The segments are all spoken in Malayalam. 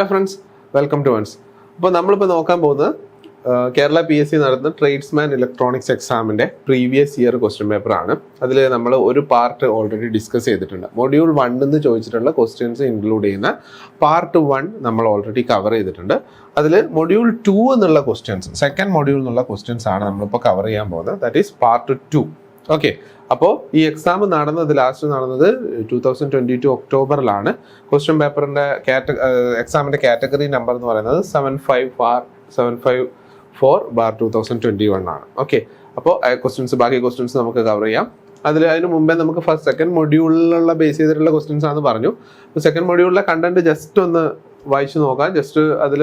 Hello friends, welcome to ones. അപ്പോൾ നമ്മളിപ്പോൾ നോക്കാൻ പോകുന്നത് കേരള PSC നടത്തുന്ന ട്രേഡ്സ്മാൻ ഇലക്ട്രോണിക്സ് എക്സാമിൻ്റെ പ്രീവിയസ് ഇയർ ക്വസ്റ്റ്യൻ പേപ്പറാണ്. അതിൽ നമ്മൾ ഒരു പാർട്ട് ഓൾറെഡി ഡിസ്കസ് ചെയ്തിട്ടുണ്ട്. മൊഡ്യൂൾ 1 എന്ന് ചോദിച്ചിട്ടുള്ള ക്വസ്റ്റ്യൻസ് ഇൻക്ലൂഡ് ചെയ്യുന്ന പാർട്ട് 1 നമ്മൾ ഓൾറെഡി കവർ ചെയ്തിട്ടുണ്ട്. അതിൽ മൊഡ്യൂൾ 2 എന്നുള്ള ക്വസ്റ്റ്യൻസ്, സെക്കൻഡ് മൊഡ്യൂൾ എന്നുള്ള ക്വസ്റ്റ്യൻസ് ആണ് നമ്മളിപ്പോൾ കവർ ചെയ്യാൻ പോകുന്നത്. That is part 2. ഓക്കെ, അപ്പോൾ ഈ എക്സാം ലാസ്റ്റ് നടന്നത് 2022 ഒക്ടോബറിലാണ്. ക്വസ്റ്റ്യൻ പേപ്പറിൻ്റെ എക്സാമിൻ്റെ കാറ്റഗറി നമ്പർ എന്ന് പറയുന്നത് 754/2021 ആണ്. ഓക്കെ, അപ്പോൾ ബാക്കി ക്വസ്റ്റ്യൻസ് നമുക്ക് കവർ ചെയ്യാം. അതിന് മുമ്പേ നമുക്ക് സെക്കൻഡ് മൊഡ്യൂളിലുള്ള ബേസ് ചെയ്തിട്ടുള്ള ക്വസ്റ്റ്യൻസ് ആണെന്ന് പറഞ്ഞു. അപ്പോൾ സെക്കൻഡ് മൊഡ്യൂളിലെ കണ്ടന്റ് ജസ്റ്റ് ഒന്ന് വായിച്ചു നോക്കാം. ജസ്റ്റ് അതിൽ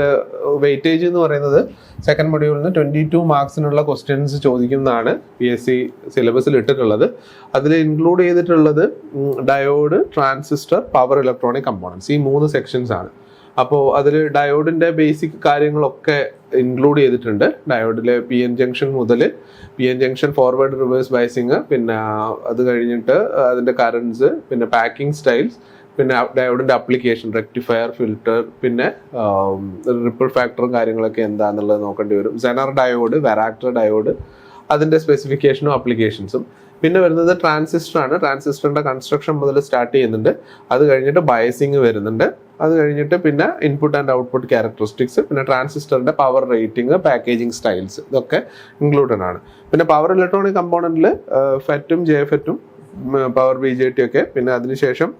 വെയിറ്റേജ് എന്ന് പറയുന്നത് സെക്കൻഡ് മൊഡ്യൂളിന് 22 മാർക്സിനുള്ള ക്വസ്റ്റ്യൻസ് ചോദിക്കുന്നതാണ് PSC സിലബസിൽ ഇട്ടിട്ടുള്ളത്. അതിൽ ഇൻക്ലൂഡ് ചെയ്തിട്ടുള്ളത് diode, transistor, power electronic components, ഈ 3 സെക്ഷൻസ് ആണ്. അപ്പോൾ അതിൽ ഡയോഡിൻ്റെ ബേസിക് കാര്യങ്ങളൊക്കെ ഇൻക്ലൂഡ് ചെയ്തിട്ടുണ്ട്. ഡയോഡിലെ PN ജംഗ്ഷൻ മുതൽ PN junction forward reverse biasing, പിന്നെ അത് കഴിഞ്ഞിട്ട് അതിൻ്റെ കറൻസ്, പിന്നെ പാക്കിംഗ് സ്റ്റൈൽസ്, പിന്നെ ഡയോഡിൻ്റെ അപ്ലിക്കേഷൻ, റെക്ടിഫയർ, ഫിൽട്ടർ, പിന്നെ റിപ്പിൾ ഫാക്ടറും കാര്യങ്ങളൊക്കെ എന്താണെന്നുള്ളത് നോക്കേണ്ടി വരും. സെനർ ഡയോഡ്, വെറാക്ടർ ഡയോഡ്, അതിൻ്റെ സ്പെസിഫിക്കേഷനും അപ്ലിക്കേഷൻസും. പിന്നെ വരുന്നത് ട്രാൻസിസ്റ്ററാണ്. ട്രാൻസിസ്റ്ററിൻ്റെ കൺസ്ട്രക്ഷൻ മുതൽ സ്റ്റാർട്ട് ചെയ്യുന്നുണ്ട്. അത് കഴിഞ്ഞിട്ട് ബയസിങ് വരുന്നുണ്ട്. അത് കഴിഞ്ഞിട്ട് പിന്നെ ഇൻപുട്ട് ആൻഡ് ഔട്ട്പുട്ട് ക്യാരക്ടറിസ്റ്റിക്സ്, പിന്നെ ട്രാൻസിസ്റ്ററിൻ്റെ പവർ റേറ്റിംഗ്, പാക്കേജിങ് സ്റ്റൈൽസ്, ഇതൊക്കെ ഇൻക്ലൂഡഡ് ആണ്. പിന്നെ പവർ ഇലക്ട്രോണിക് കമ്പോണൻറ്റിൽ ഫെറ്റും JFET-ഉം പവർ BJT ഒക്കെ, പിന്നെ അതിനുശേഷം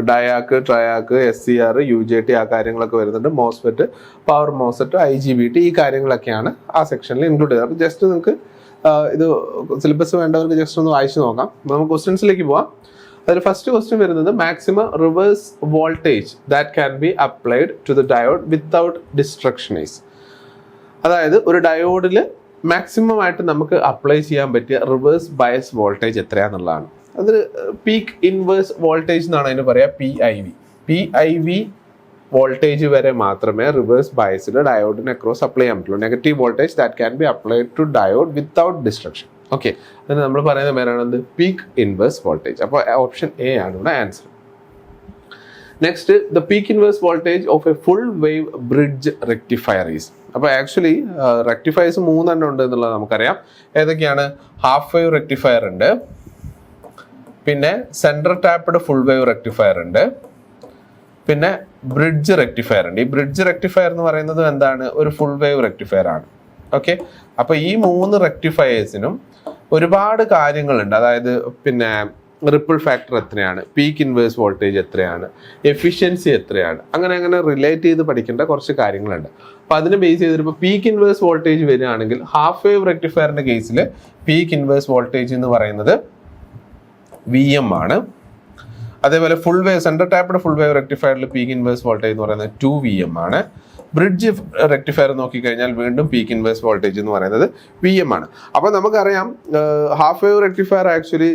ഡയാക്ക്, ട്രയാക്ക്, SCR, UJT ആ കാര്യങ്ങളൊക്കെ വരുന്നുണ്ട്. മോസ്ഫെറ്റ്, പവർ മോസ്ഫെറ്റ്, IGBT, ഈ കാര്യങ്ങളൊക്കെയാണ് ആ സെക്ഷനിൽ ഇൻക്ലൂഡ് ചെയ്തത്. അപ്പോൾ ജസ്റ്റ് നിങ്ങൾക്ക് ഇത് സിലബസ് വേണ്ടവർക്ക് ജസ്റ്റ് ഒന്ന് വായിച്ചു നോക്കാം. നമുക്ക് ക്വസ്റ്റ്യൻസിലേക്ക് പോവാം. അതിൽ ഫസ്റ്റ് ക്വസ്റ്റ്യൻ വരുന്നത് maximum reverse voltage that can be applied to the diode without ഡിസ്ട്രക്ഷനൈസ്. അതായത് ഒരു ഡയോഡിൽ മാക്സിമം ആയിട്ട് നമുക്ക് അപ്ലൈ ചെയ്യാൻ പറ്റിയ റിവേഴ്സ് ബയസ് വോൾട്ടേജ് എത്രയാണെന്നുള്ളതാണ്. അത് പീക്ക് ഇൻവേഴ്സ് വോൾട്ടേജ് എന്നാണ് അതിന് പറയുക, PIV വോൾട്ടേജ് വരെ മാത്രമേ റിവേഴ്സ് ബയസിൽ ഡയോഡിന് അക്രോസ് അപ്ലൈ ചെയ്യാൻ പറ്റുള്ളൂ. Negative voltage that can be applied to diode without destruction. Okay, അതിന് നമ്മൾ പറയുന്ന പേരാണ് പീക്ക് ഇൻവേഴ്സ് വോൾട്ടേജ്. അപ്പോൾ ഓപ്ഷൻ A ആണ് ഇവിടെ answer. Next, the peak inverse voltage of a full wave bridge rectifier is. അപ്പോൾ ആക്ച്വലി റെക്ടിഫയേഴ്സ് 3 എണ്ണം ഉണ്ട് എന്നുള്ളത് നമുക്കറിയാം. ഏതൊക്കെയാണ്? ഹാഫ് വേവ് റെക്ടിഫയർ ഉണ്ട്, പിന്നെ central tapped full wave rectifier ഉണ്ട്, പിന്നെ ബ്രിഡ്ജ് റെക്ടിഫയർ ഉണ്ട്. ഈ ബ്രിഡ്ജ് റെക്ടിഫയർ എന്ന് പറയുന്നത് എന്താണ്? ഒരു ഫുൾ വേവ് റെക്ടിഫയർ ആണ്. ഓക്കെ, അപ്പോൾ ഈ 3 റെക്ടിഫയേഴ്സിനും ഒരുപാട് കാര്യങ്ങളുണ്ട്. അതായത് പിന്നെ റിപ്പിൾ ഫാക്ടർ എത്രയാണ്, പീക്ക് ഇൻവേഴ്സ് വോൾട്ടേജ് എത്രയാണ്, എഫിഷ്യൻസി എത്രയാണ്, അങ്ങനെ റിലേറ്റ് ചെയ്ത് പഠിക്കേണ്ട കുറച്ച് കാര്യങ്ങളുണ്ട്. അപ്പോൾ അതിന് ബേസ് ചെയ്തിട്ട് ഇപ്പോൾ പീക്ക് ഇൻവേഴ്സ് വോൾട്ടേജ് വരികയാണെങ്കിൽ ഹാഫ് വേവ് റെക്ടിഫയറിൻ്റെ കേസിൽ പീക്ക് ഇൻവേഴ്സ് വോൾട്ടേജ് എന്ന് പറയുന്നത് VM ആണ്. അതേപോലെ full wave central tapped full wave റെക്ടിഫയറിൽ പീക്ക് ഇൻവേഴ്സ് വോൾട്ടേജ് എന്ന് പറയുന്നത് 2VM ആണ്. ബ്രിഡ്ജ് റെക്ടിഫയർ നോക്കിക്കഴിഞ്ഞാൽ വീണ്ടും പീക്ക് ഇൻവേഴ്സ് വോൾട്ടേജ് എന്ന് പറയുന്നത് VM ആണ്. അപ്പോൾ നമുക്കറിയാം half wave rectifier actually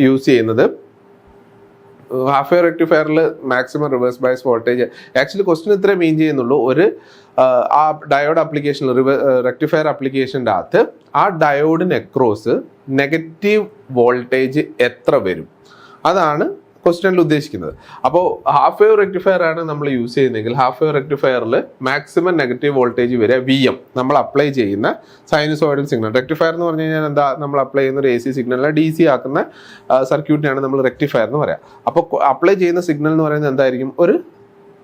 use ചെയ്യുന്നത്, ഹാഫ് വേവ് റെക്ടിഫയറിൽ maximum reverse bias voltage actually question ഇത്രേ മീൻ ചെയ്യുന്നുള്ളൂ. ഒരു ആ ഡയോഡ് ആപ്ലിക്കേഷൻ, റെക്ടിഫയർ ആപ്ലിക്കേഷൻ്റെ അകത്ത് ആ ഡയോഡിന് അക്രോസ് നെഗറ്റീവ് വോൾട്ടേജ് എത്ര വരും, അതാണ് ക്വസ്റ്റ്യനിൽ ഉദ്ദേശിക്കുന്നത്. അപ്പോൾ ഹാഫ് വേവ് റെക്ടിഫയർ ആണ് നമ്മൾ യൂസ് ചെയ്യുന്നതെങ്കിൽ ഹാഫ് വേവ് റെക്ടിഫയറിൽ മാക്സിമം നെഗറ്റീവ് വോൾട്ടേജ് വരെ VM, നമ്മൾ അപ്ലൈ ചെയ്യുന്ന സൈനുസോയിഡൽ സിഗ്നൽ. റെക്ടിഫയർ എന്ന് പറഞ്ഞു കഴിഞ്ഞാൽ എന്താ? നമ്മൾ അപ്ലൈ ചെയ്യുന്ന ഒരു AC സിഗ്നലിനെ DC ആക്കുന്ന സർക്യൂട്ടിനെയാണ് നമ്മൾ റെക്ടിഫയർ എന്ന് പറയാം. അപ്പോൾ അപ്ലൈ ചെയ്യുന്ന സിഗ്നൽ എന്ന് പറയുന്നത് എന്തായിരിക്കും? ഒരു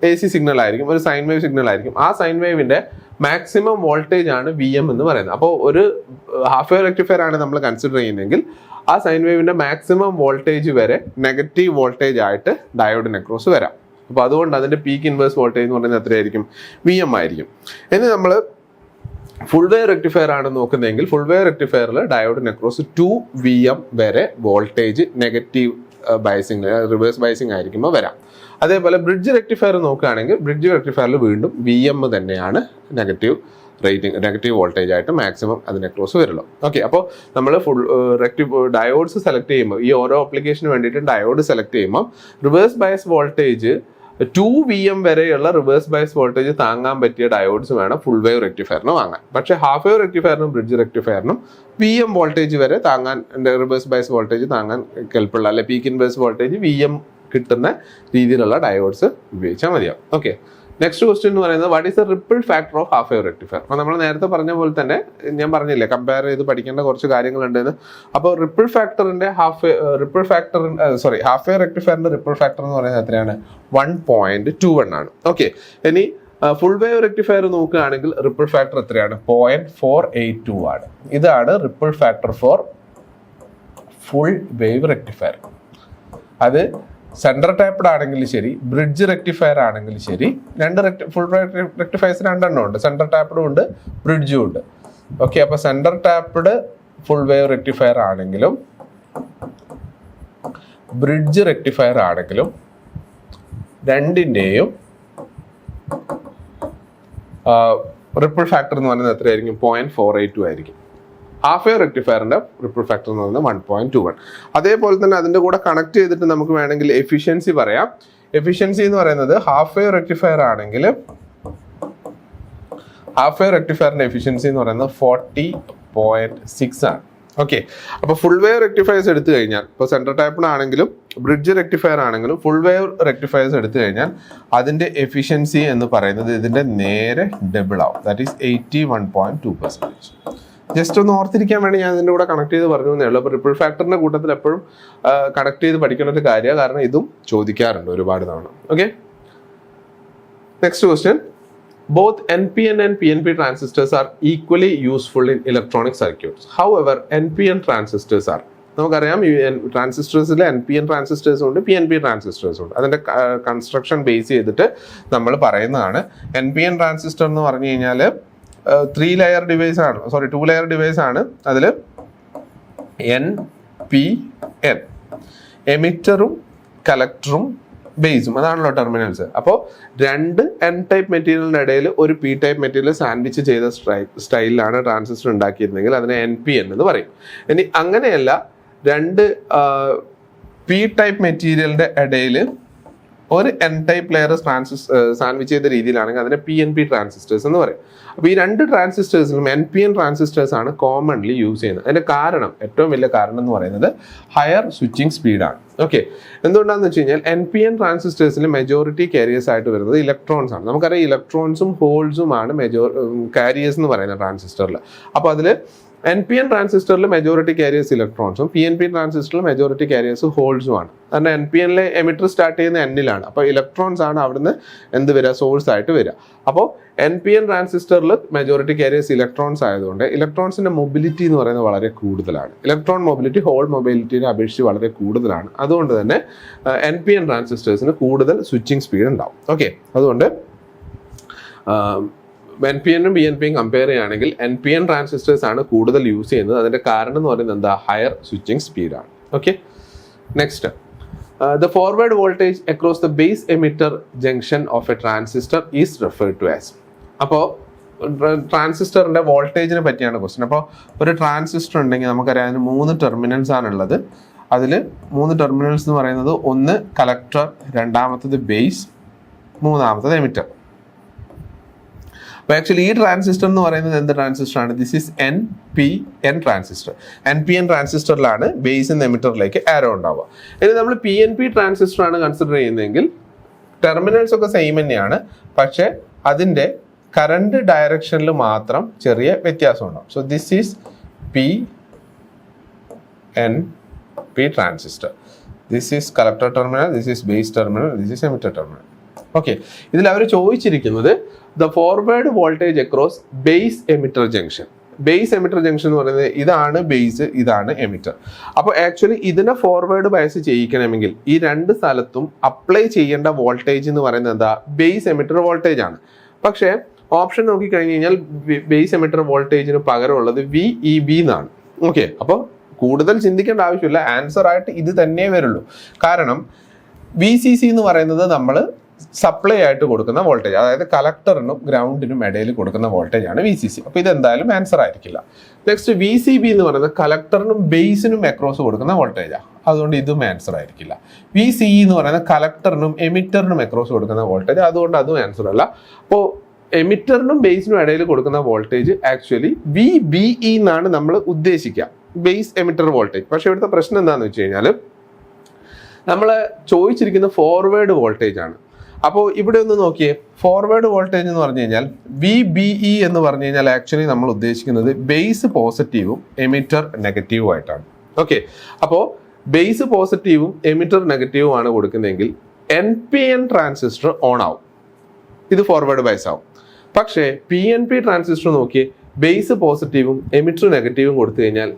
AC സിഗ്നൽ ആയിരിക്കും, ഒരു സൈൻ വേവ് സിഗ്നൽ ആയിരിക്കും. ആ സൈൻ വേവിൻ്റെ മാക്സിമം വോൾട്ടേജ് ആണ് VM എന്ന് പറയുന്നത്. അപ്പോൾ ഒരു ഹാഫ് വേവ് റെക്ടിഫയർ ആണ് നമ്മൾ കൺസിഡർ ചെയ്യുന്നതെങ്കിൽ ആ സൈൻ വേവിൻ്റെ മാക്സിമം വോൾട്ടേജ് വരെ നെഗറ്റീവ് വോൾട്ടേജ് ആയിട്ട് ഡയോഡിന് അക്രോസ് വരാം. അപ്പോൾ അതുകൊണ്ട് അതിൻ്റെ പീക്ക് ഇൻവേഴ്സ് വോൾട്ടേജ് എന്ന് പറയുന്നത് എത്രയായിരിക്കും? VM ആയിരിക്കും. ഇനി നമ്മൾ ഫുൾ വേവ് റെക്ടിഫയർ ആണ് നോക്കുന്നതെങ്കിൽ ഫുൾ വേവ് റെക്ടിഫയറിൽ ഡയോഡിന് അക്രോസ് 2VM വരെ voltage negative biasing, reverse biasing ആയിരിക്കുമ്പോൾ വരാം. അതേപോലെ ബ്രിഡ്ജ് റെക്ടിഫയർ നോക്കുകയാണെങ്കിൽ ബ്രിഡ്ജ് റെക്ടിഫയറിൽ വീണ്ടും VM തന്നെയാണ് നെഗറ്റീവ് വോൾട്ടേജ് ആയിട്ട് മാക്സിമം അതിനെ ക്രോസ് വരുള്ളൂ. ഓക്കെ, അപ്പോൾ നമ്മൾ ഡയോഡ്സ് സെലക്ട് ചെയ്യുമ്പോൾ, ഈ ഓരോ ആപ്ലിക്കേഷന് വേണ്ടിയിട്ട് ഡയോഡ് സെലക്ട് ചെയ്യുമ്പോൾ റിവേഴ്സ് ബയസ് വോൾട്ടേജ് 2VM വരെയുള്ള റിവേഴ്സ് ബയസ് വോൾട്ടേജ് താങ്ങാൻ പറ്റിയ ഡയോഡ്സ് വേണം ഫുൾ വേവ് റെക്ടിഫയറിന് വാങ്ങാൻ. പക്ഷേ ഹാഫ് വേവ് റെക്ടിഫയറിനും ബ്രിഡ്ജ് റെക്ടിഫയറിനും VM വോൾട്ടേജ് വരെ താങ്ങാൻ, റിവേഴ്സ് ബയസ് വോൾട്ടേജ് താങ്ങാൻ കെൽപ്പുള്ള, അല്ലെ പീക്ക് ഇൻവേഴ്സ് വോൾട്ടേജ് VM കിട്ടുന്ന രീതിയിലുള്ള ഡയോഡ്സ് ഉപയോഗിച്ചാൽ മതിയാവും. ഓക്കെ, നെക്സ്റ്റ് ക്വസ്റ്റ്യൻ എന്ന് പറയുന്നത് what is the ripple factor of half wave rectifier. അപ്പോൾ നമ്മൾ നേരത്തെ പറഞ്ഞ പോലെ തന്നെ ഞാൻ പറഞ്ഞില്ലേ കമ്പയർ ചെയ്ത് പഠിക്കേണ്ട കുറച്ച് കാര്യങ്ങളുണ്ടെന്ന്. അപ്പോൾ ഹാഫ് വേവ് റെക്ടിഫയറിന്റെ റിപ്പിൾ ഫാക്ടർ എന്ന് പറയുന്നത് എത്രയാണ്? 1.21 ആണ്. ഓക്കെ, ഇനി ഫുൾ വേവ് റെക്ടിഫയർ നോക്കുകയാണെങ്കിൽ റിപ്പിൾ ഫാക്ടർ എത്രയാണ്? 0.482 ആണ്. ഇതാണ് ripple factor for full wave rectifier. അത് സെൻട്രൽ ടാപ്ഡ് ആണെങ്കിലും ശരി, ബ്രിഡ്ജ് റെക്ടിഫയർ ആണെങ്കിലും ശരി, ഫുൾ റെക്ടിഫയേഴ്സ് രണ്ടെണ്ണം ഉണ്ട്, സെൻട്രൽ ടാപ്ഡും ഉണ്ട്, ബ്രിഡ്ജും ഉണ്ട്. ഓക്കെ, അപ്പൊ central tapped full wave rectifier ആണെങ്കിലും ബ്രിഡ്ജ് റെക്ടിഫയർ ആണെങ്കിലും രണ്ടിൻ്റെയും റിപ്പിൾ ഫാക്ടർ എന്ന് പറയുന്നത് എത്രയായിരിക്കും? 0.482 ആയിരിക്കും. ഹാഫ് വേവ് റെക്ടിഫയറിന്റെ റിപ്പിൾ ഫാക്ടർ എന്ന് പറയുന്നത് 1.21. അതേപോലെ തന്നെ അതിന്റെ കൂടെ കണക്ട് ചെയ്തിട്ട് നമുക്ക് വേണമെങ്കിൽ എഫിഷ്യൻസി പറയാം. എഫിഷ്യൻസി എന്ന് പറയുന്നത് ഹാഫ് വേവ് റെക്ടിഫയർ ആണെങ്കിൽ ഹാഫ് വേവ് റെക്ടിഫയറിന്റെ എഫിഷ്യൻസി എന്ന് പറയുന്നത് 40.6 ആണ്. ഓക്കെ, അപ്പൊ ഫുൾ വേവ് റെക്ടിഫയേഴ്സ് എടുത്തു കഴിഞ്ഞാൽ, ഇപ്പോൾ സെൻട്രൽ ടാപ്ഡ് ആണെങ്കിലും ബ്രിഡ്ജ് റെക്ടിഫയർ ആണെങ്കിലും ഫുൾ വേവ് റെക്ടിഫയേഴ്സ് എടുത്തു കഴിഞ്ഞാൽ അതിന്റെ എഫിഷ്യൻസി എന്ന് പറയുന്നത് ഇതിന്റെ നേരെ ഡബിൾ ആവും. That is 81.2%. ജസ്റ്റ് ഒന്ന് ഓർത്തിരിക്കാൻ വേണ്ടി ഞാൻ ഇതിൻ്റെ കൂടെ കണക്ട് ചെയ്ത് പറഞ്ഞു എന്നേ ഉള്ളൂ. അപ്പോൾ റിപ്പിൾ ഫാക്ടറിന്റെ കൂട്ടത്തിൽ എപ്പോഴും കണക്ട് ചെയ്ത് പഠിക്കേണ്ട ഒരു കാര്യമാണ്, കാരണം ഇതും ചോദിക്കാറുണ്ട് ഒരുപാട് തവണ. Okay, next question. Both NPN and PNP transistors are equally useful in electronic circuits. However, NPN transistors are, നമുക്കറിയാം ട്രാൻസിസ്റ്റേഴ്സിൽ NPN ട്രാൻസിസ്റ്റേഴ്സും ഉണ്ട്, PNP ട്രാൻസിസ്റ്റേഴ്സും ഉണ്ട്. അതിന്റെ കൺസ്ട്രക്ഷൻ ബേസ് ചെയ്തിട്ട് നമ്മൾ പറയുന്നതാണ്. NPN ട്രാൻസിസ്റ്റർ എന്ന് പറഞ്ഞു കഴിഞ്ഞാൽ 2 ലെയർ ഡിവൈസ് ആണ്. അതിൽ NPN, എമിറ്ററും കലക്ടറും ബേസും, അതാണല്ലോ ടെർമിനൽസ്. അപ്പോൾ രണ്ട് N ടൈപ്പ് മെറ്റീരിയലിന്റെ ഇടയിൽ ഒരു P ടൈപ്പ് മെറ്റീരിയൽ സാൻഡ്വിച്ച് ചെയ്ത സ്റ്റൈലിലാണ് ട്രാൻസിസ്റ്റർ ഉണ്ടാക്കിയിരുന്നെങ്കിൽ അതിനെ NPN എന്ന് പറയും. ഇനി അങ്ങനെയല്ല, രണ്ട് P ടൈപ്പ് മെറ്റീരിയലിന്റെ ഇടയിൽ ഒരു N ടൈപ്പ് ലെയർ സാൻഡ്വിച്ച് ചെയ്ത രീതിയിലാണെങ്കിൽ അതിനെ PNP ട്രാൻസിസ്റ്റേഴ്സ് എന്ന് പറയും. അപ്പോൾ ഈ രണ്ട് ട്രാൻസിസ്റ്റേഴ്സിലും NPN ട്രാൻസിസ്റ്റേഴ്സ് ആണ് കോമൺലി യൂസ് ചെയ്യുന്നത്. അതിന്റെ കാരണം, ഏറ്റവും വലിയ കാരണം എന്ന് പറയുന്നത് ഹയർ സ്വിച്ചിങ് സ്പീഡാണ്. ഓക്കെ, എന്തുകൊണ്ടാണെന്ന് വെച്ച് കഴിഞ്ഞാൽ NPN ട്രാൻസിസ്റ്റേഴ്സിൽ മെജോറിറ്റി കാരിയേഴ്സ് ആയിട്ട് വരുന്നത് ഇലക്ട്രോൺസ് ആണ്. നമുക്കറിയാം ഇലക്ട്രോൺസും ഹോൾസും ആണ് കാരിയേഴ്സ് എന്ന് പറയുന്ന ട്രാൻസിസ്റ്ററിൽ. അപ്പോൾ അതിൽ NPN ട്രാൻസിസ്റ്ററിൽ മെജോറിറ്റി കാരിയേഴ്സ് ഇലക്ട്രോൺസും PNP ട്രാൻസിസ്റ്ററിൽ മെജോറിറ്റി കാരിയേഴ്സ് ഹോൾസും ആണ്. കാരണം NPNലെ എമിറ്റർ സ്റ്റാർട്ട് ചെയ്യുന്ന N-ലാണ്. അപ്പോൾ ഇലക്ട്രോൺസ് ആണ് അവിടുന്ന് എന്ത് വരിക? സോഴ്സ് ആയിട്ട് വരിക. അപ്പോൾ NPN ട്രാൻസിസ്റ്ററിൽ മെജോറിറ്റി കാരിയേഴ്സ് ഇലക്ട്രോൺസ് ആയതുകൊണ്ട് ഇലക്ട്രോൺസിന്റെ മൊബിലിറ്റി എന്ന് പറയുന്നത് വളരെ കൂടുതലാണ്. ഇലക്ട്രോൺ മൊബിലിറ്റി ഹോൾ മൊബിലിറ്റിനെ അപേക്ഷിച്ച് വളരെ കൂടുതലാണ്. അതുകൊണ്ട് തന്നെ NPN ട്രാൻസിസ്റ്റേഴ്സിന് കൂടുതൽ സ്വിച്ചിങ് സ്പീഡ് ഉണ്ടാവും. ഓക്കെ, അതുകൊണ്ട് NPNും PNPയും കമ്പയർ ചെയ്യുകയാണെങ്കിൽ NPN ട്രാൻസിസ്റ്റേഴ്സ് ആണ് കൂടുതൽ യൂസ് ചെയ്യുന്നത്. അതിന്റെ കാരണം എന്ന് പറയുന്നത് എന്താ? ഹയർ സ്വിച്ചിങ് സ്പീഡാണ്. Okay, next. The forward voltage across the base emitter junction of a transistor is referred to as. അപ്പോൾ ട്രാൻസിസ്റ്ററിന്റെ വോൾട്ടേജിനെ പറ്റിയാണ് ക്വസ്റ്റ്യൻ. അപ്പോൾ ഒരു ട്രാൻസിസ്റ്റർ ഉണ്ടെങ്കിൽ നമുക്കറിയാം അതിന് 3 ടെർമിനൽസ് ആണുള്ളത്. അതിൽ 3 ടെർമിനൽസ് എന്ന് പറയുന്നത് ഒന്ന് കലക്ടർ, രണ്ടാമത്തത് ബേസ്, മൂന്നാമത്തത് എമിറ്റർ. അപ്പോൾ ആക്ച്വലി ഈ ട്രാൻസിസ്റ്റർ എന്ന് പറയുന്നത് എന്ത് ട്രാൻസിസ്റ്റർ ആണ്? This is NPN transistor. NPN ട്രാൻസിസ്റ്ററിലാണ് ബേസ് എന്ന എമിറ്ററിലേക്ക് ആരോ ഉണ്ടാവുക. ഇനി നമ്മൾ PNP ട്രാൻസിസ്റ്റർ ആണ് കൺസിഡർ ചെയ്യുന്നതെങ്കിൽ ടെർമിനൽസ് ഒക്കെ സെയിം തന്നെയാണ്, പക്ഷേ അതിൻ്റെ കറണ്ട് ഡയറക്ഷനിൽ മാത്രം ചെറിയ വ്യത്യാസം ഉണ്ടാവും. So this is PNP transistor. This is collector terminal, this is base terminal, this is emitter terminal. Okay, ഇതിൽ അവർ ചോദിച്ചിരിക്കുന്നത് the forward voltage across base emitter junction. Base emitter junction എന്ന് പറയുന്നത് ഇതാണ് ബേസ്, ഇതാണ് എമിറ്റർ. അപ്പോൾ ആക്ച്വലി ഇതിനെ ഫോർവേഡ് ബയസ് ചെയ്യിക്കണമെങ്കിൽ ഈ രണ്ട് സ്ഥലത്തും അപ്ലൈ ചെയ്യേണ്ട വോൾട്ടേജ് എന്ന് പറയുന്നത് എന്താ? ബേസ് എമിറ്റർ വോൾട്ടേജ് ആണ്. പക്ഷേ ഓപ്ഷൻ നോക്കിക്കഴിഞ്ഞ് കഴിഞ്ഞാൽ ബേസ് എമിറ്റർ വോൾട്ടേജിന് പകരമുള്ളത് VEB എന്നാണ്. ഓക്കെ, അപ്പോൾ കൂടുതൽ ചിന്തിക്കേണ്ട ആവശ്യമില്ല, ആൻസർ ആയിട്ട് ഇത് തന്നെ വരുള്ളൂ. കാരണം VCC എന്ന് പറയുന്നത് നമ്മൾ സപ്ലൈ ആയിട്ട് കൊടുക്കുന്ന വോൾട്ടേജ്, അതായത് കലക്ടറിനും ഗ്രൗണ്ടിനും ഇടയിൽ കൊടുക്കുന്ന വോൾട്ടേജ് ആണ് VCC. അപ്പോൾ ഇതെന്തായാലും ആൻസർ ആയിരിക്കില്ല. നെക്സ്റ്റ് VCB എന്ന് പറയുന്നത് കലക്ടറിനും ബേസിനും അക്രോസ് കൊടുക്കുന്ന വോൾട്ടേജാണ്, അതുകൊണ്ട് ഇതും ആൻസർ ആയിരിക്കില്ല. VCE എന്ന് പറയുന്നത് കലക്ടറിനും എമിറ്ററിനും അക്രോസ് കൊടുക്കുന്ന വോൾട്ടേജ്, അതുകൊണ്ട് അതും ആൻസർ അല്ല. അപ്പോൾ എമിറ്ററിനും ബേസിനും ഇടയിൽ കൊടുക്കുന്ന വോൾട്ടേജ് ആക്ച്വലി VBE എന്നാണ് നമ്മൾ ഉദ്ദേശിക്കുക, ബേസ് എമിറ്റർ വോൾട്ടേജ്. പക്ഷേ ഇവിടുത്തെ പ്രശ്നം എന്താണെന്ന് വെച്ച് കഴിഞ്ഞാൽ നമ്മൾ ചോദിച്ചിരിക്കുന്ന ഫോർവേഡ് വോൾട്ടേജ് ആണ്. അപ്പോൾ ഇവിടെ ഒന്ന് നോക്കിയേ, ഫോർവേഡ് വോൾട്ടേജ് എന്ന് പറഞ്ഞു കഴിഞ്ഞാൽ VBE എന്ന് പറഞ്ഞു കഴിഞ്ഞാൽ ആക്ച്വലി നമ്മൾ ഉദ്ദേശിക്കുന്നത് ബേസ് പോസിറ്റീവും എമിറ്റർ നെഗറ്റീവും ആയിട്ടാണ്. ഓക്കെ, അപ്പോൾ ബേസ് പോസിറ്റീവും എമിറ്റർ നെഗറ്റീവും ആണ് കൊടുക്കുന്നതെങ്കിൽ NPN ട്രാൻസിസ്റ്റർ ഓൺ ആവും, ഇത് ഫോർവേഡ് ബയസ് ആവും. പക്ഷേ PNP ട്രാൻസിസ്റ്റർ നോക്കി ബേസ് പോസിറ്റീവും എമിറ്റർ നെഗറ്റീവും കൊടുത്തു കഴിഞ്ഞാൽ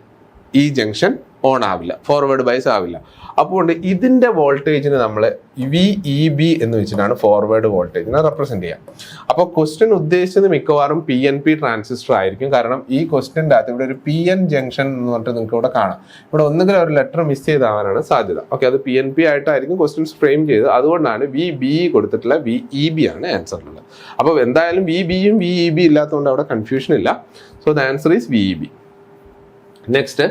ഈ ജംഗ്ഷൻ ഓൺ ആവില്ല, ഫോർവേഡ് ബയസ് ആവില്ല. അപ്പോൾ ഇതിൻ്റെ വോൾട്ടേജിന് നമ്മൾ VEB എന്ന് വെച്ചിട്ടാണ് ഫോർവേഡ് വോൾട്ടേജിനെ റെപ്രസെൻറ്റ് ചെയ്യുക. അപ്പോൾ ക്വസ്റ്റ്യൻ ഉദ്ദേശിച്ചത് മിക്കവാറും PNP ട്രാൻസിസ്റ്റർ ആയിരിക്കും. കാരണം ഈ ക്വസ്റ്റ്യൻ്റെ അകത്ത് ഇവിടെ ഒരു PN ജംഗ്ഷൻ എന്ന് പറഞ്ഞിട്ട് നിങ്ങൾക്ക് ഇവിടെ കാണാം. ഇവിടെ ഒന്നുകിൽ ഒരു ലെറ്റർ മിസ് ചെയ്താവാനാണ് സാധ്യത. ഓക്കെ, അത് PNP ആയിട്ടായിരിക്കും ക്വസ്റ്റ്യൻസ് ഫ്രെയിം ചെയ്ത്, അതുകൊണ്ടാണ് VBE കൊടുത്തിട്ടുള്ള VEB ആണ് ആൻസറിലുള്ളത്. അപ്പോൾ എന്തായാലും VBയും VEB ഇല്ലാത്തതുകൊണ്ട് അവിടെ കൺഫ്യൂഷൻ ഇല്ല. So the answer is VEB. Next,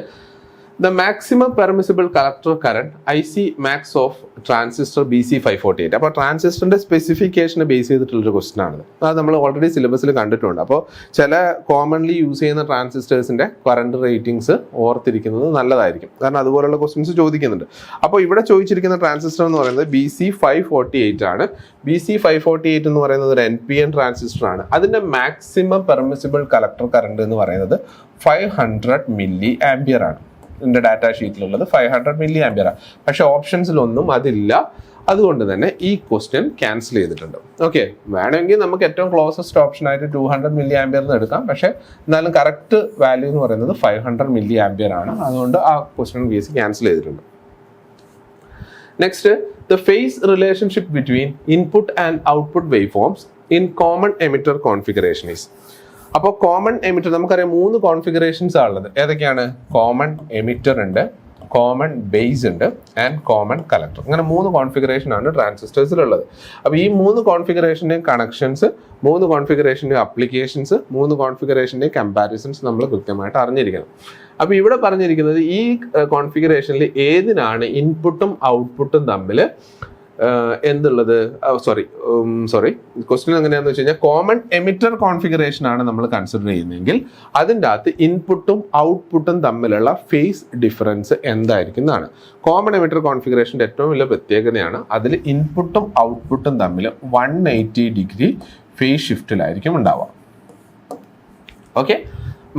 the maximum permissible collector current IC max of transistor BC548. അപ്പോൾ ട്രാൻസിസ്റ്ററിന്റെ സ്പെസിഫിക്കേഷനെ ബേസ് ചെയ്തിട്ടുള്ളൊരു ക്വസ്റ്റൻ ആണ്. അത് നമ്മൾ ഓൾറെഡി സിലബസിൽ കണ്ടിട്ടുണ്ട്. അപ്പോൾ ചില കോമൺലി യൂസ് ചെയ്യുന്ന ട്രാൻസിസ്റ്റേഴ്സിന്റെ കറണ്ട് റേറ്റിംഗ്സ് ഓർത്തിരിക്കുന്നത് നല്ലതായിരിക്കും, കാരണം അതുപോലുള്ള ക്വസ്റ്റ്യൻസ് ചോദിക്കുന്നുണ്ട്. അപ്പോൾ ഇവിടെ ചോദിച്ചിരിക്കുന്ന ട്രാൻസിസ്റ്റർ എന്ന് പറയുന്നത് BC548 ആണ്. BC548 എന്ന് പറയുന്നത് ഒരു NPN ട്രാൻസിസ്റ്റർ ആണ്. അതിന്റെ മാക്സിമം പെർമിസിബിൾ കളക്ടർ കറണ്ട് എന്ന് പറയുന്നത് 500 മില്ലി ആംപിയർ ആണ്. ഇതിൻ്റെ ഡാറ്റ ഷീറ്റിലുള്ളത് 500 മില്ലി ആംപിയർ ആണ്. പക്ഷെ ഓപ്ഷൻസിലൊന്നും അതില്ല, അതുകൊണ്ട് തന്നെ ഈ ക്വസ്റ്റ്യൻ ക്യാൻസൽ ചെയ്തിട്ടുണ്ട്. ഓക്കെ, വേണമെങ്കിൽ നമുക്ക് ഏറ്റവും ക്ലോസസ്റ്റ് ഓപ്ഷൻ ആയിട്ട് 200 മില്ലി ആംപിയർ എന്ന് എടുക്കാം. പക്ഷെ എന്നാലും കറക്റ്റ് വാല്യൂ എന്ന് പറയുന്നത് 500 മില്ലി ആംപിയർ ആണ്. അതുകൊണ്ട് ആ ക്വസ്റ്റ്യൻ BC ക്യാൻസൽ ചെയ്തിട്ടുണ്ട്. Next, the phase relationship between input and output waveforms in common emitter configuration is. അപ്പോൾ കോമൺ എമിറ്റർ നമുക്കറിയാം 3 കോൺഫിഗറേഷൻസ് ആണുള്ളത്. ഏതൊക്കെയാണ്? കോമൺ എമിറ്റർ ഉണ്ട്, കോമൺ ബേസ് ഉണ്ട് ആൻഡ് കോമൺ കളക്ടർ. അങ്ങനെ 3 കോൺഫിഗറേഷൻ ആണ് ട്രാൻസിസ്റ്റേഴ്സിലുള്ളത്. അപ്പോൾ ഈ 3 കോൺഫിഗറേഷൻ്റെയും കണക്ഷൻസ്, 3 കോൺഫിഗറേഷൻ്റെയും അപ്ലിക്കേഷൻസ്, 3 കോൺഫിഗറേഷൻ്റെയും കമ്പാരിസൺസ് നമ്മൾ കൃത്യമായിട്ട് അറിഞ്ഞിരിക്കണം. അപ്പോൾ ഇവിടെ പറഞ്ഞിരിക്കുന്നത് ഈ കോൺഫിഗറേഷനിൽ ഏതിനാണ് ഇൻപുട്ടും ഔട്ട്പുട്ടും തമ്മിൽ എന്തുള്ളത്, ക്വസ്റ്റ്യൻ എങ്ങനെയാണെന്ന് വെച്ച് കഴിഞ്ഞാൽ കോമൺ എമിറ്റർ കോൺഫിഗറേഷൻ ആണ് നമ്മൾ കൺസിഡർ ചെയ്യുന്നതെങ്കിൽ അതിൻ്റെ അകത്ത് ഇൻപുട്ടും ഔട്ട്പുട്ടും തമ്മിലുള്ള ഫേസ് ഡിഫറൻസ് എന്തായിരിക്കും എന്നാണ്. കോമൺ എമിറ്റർ കോൺഫിഗറേഷൻ്റെ ഏറ്റവും വലിയ പ്രത്യേകതയാണ് അതിൽ ഇൻപുട്ടും ഔട്ട്പുട്ടും തമ്മിൽ 180 ഡിഗ്രി ഫേസ് ഷിഫ്റ്റിലായിരിക്കും ഉണ്ടാവുക. ഓക്കെ,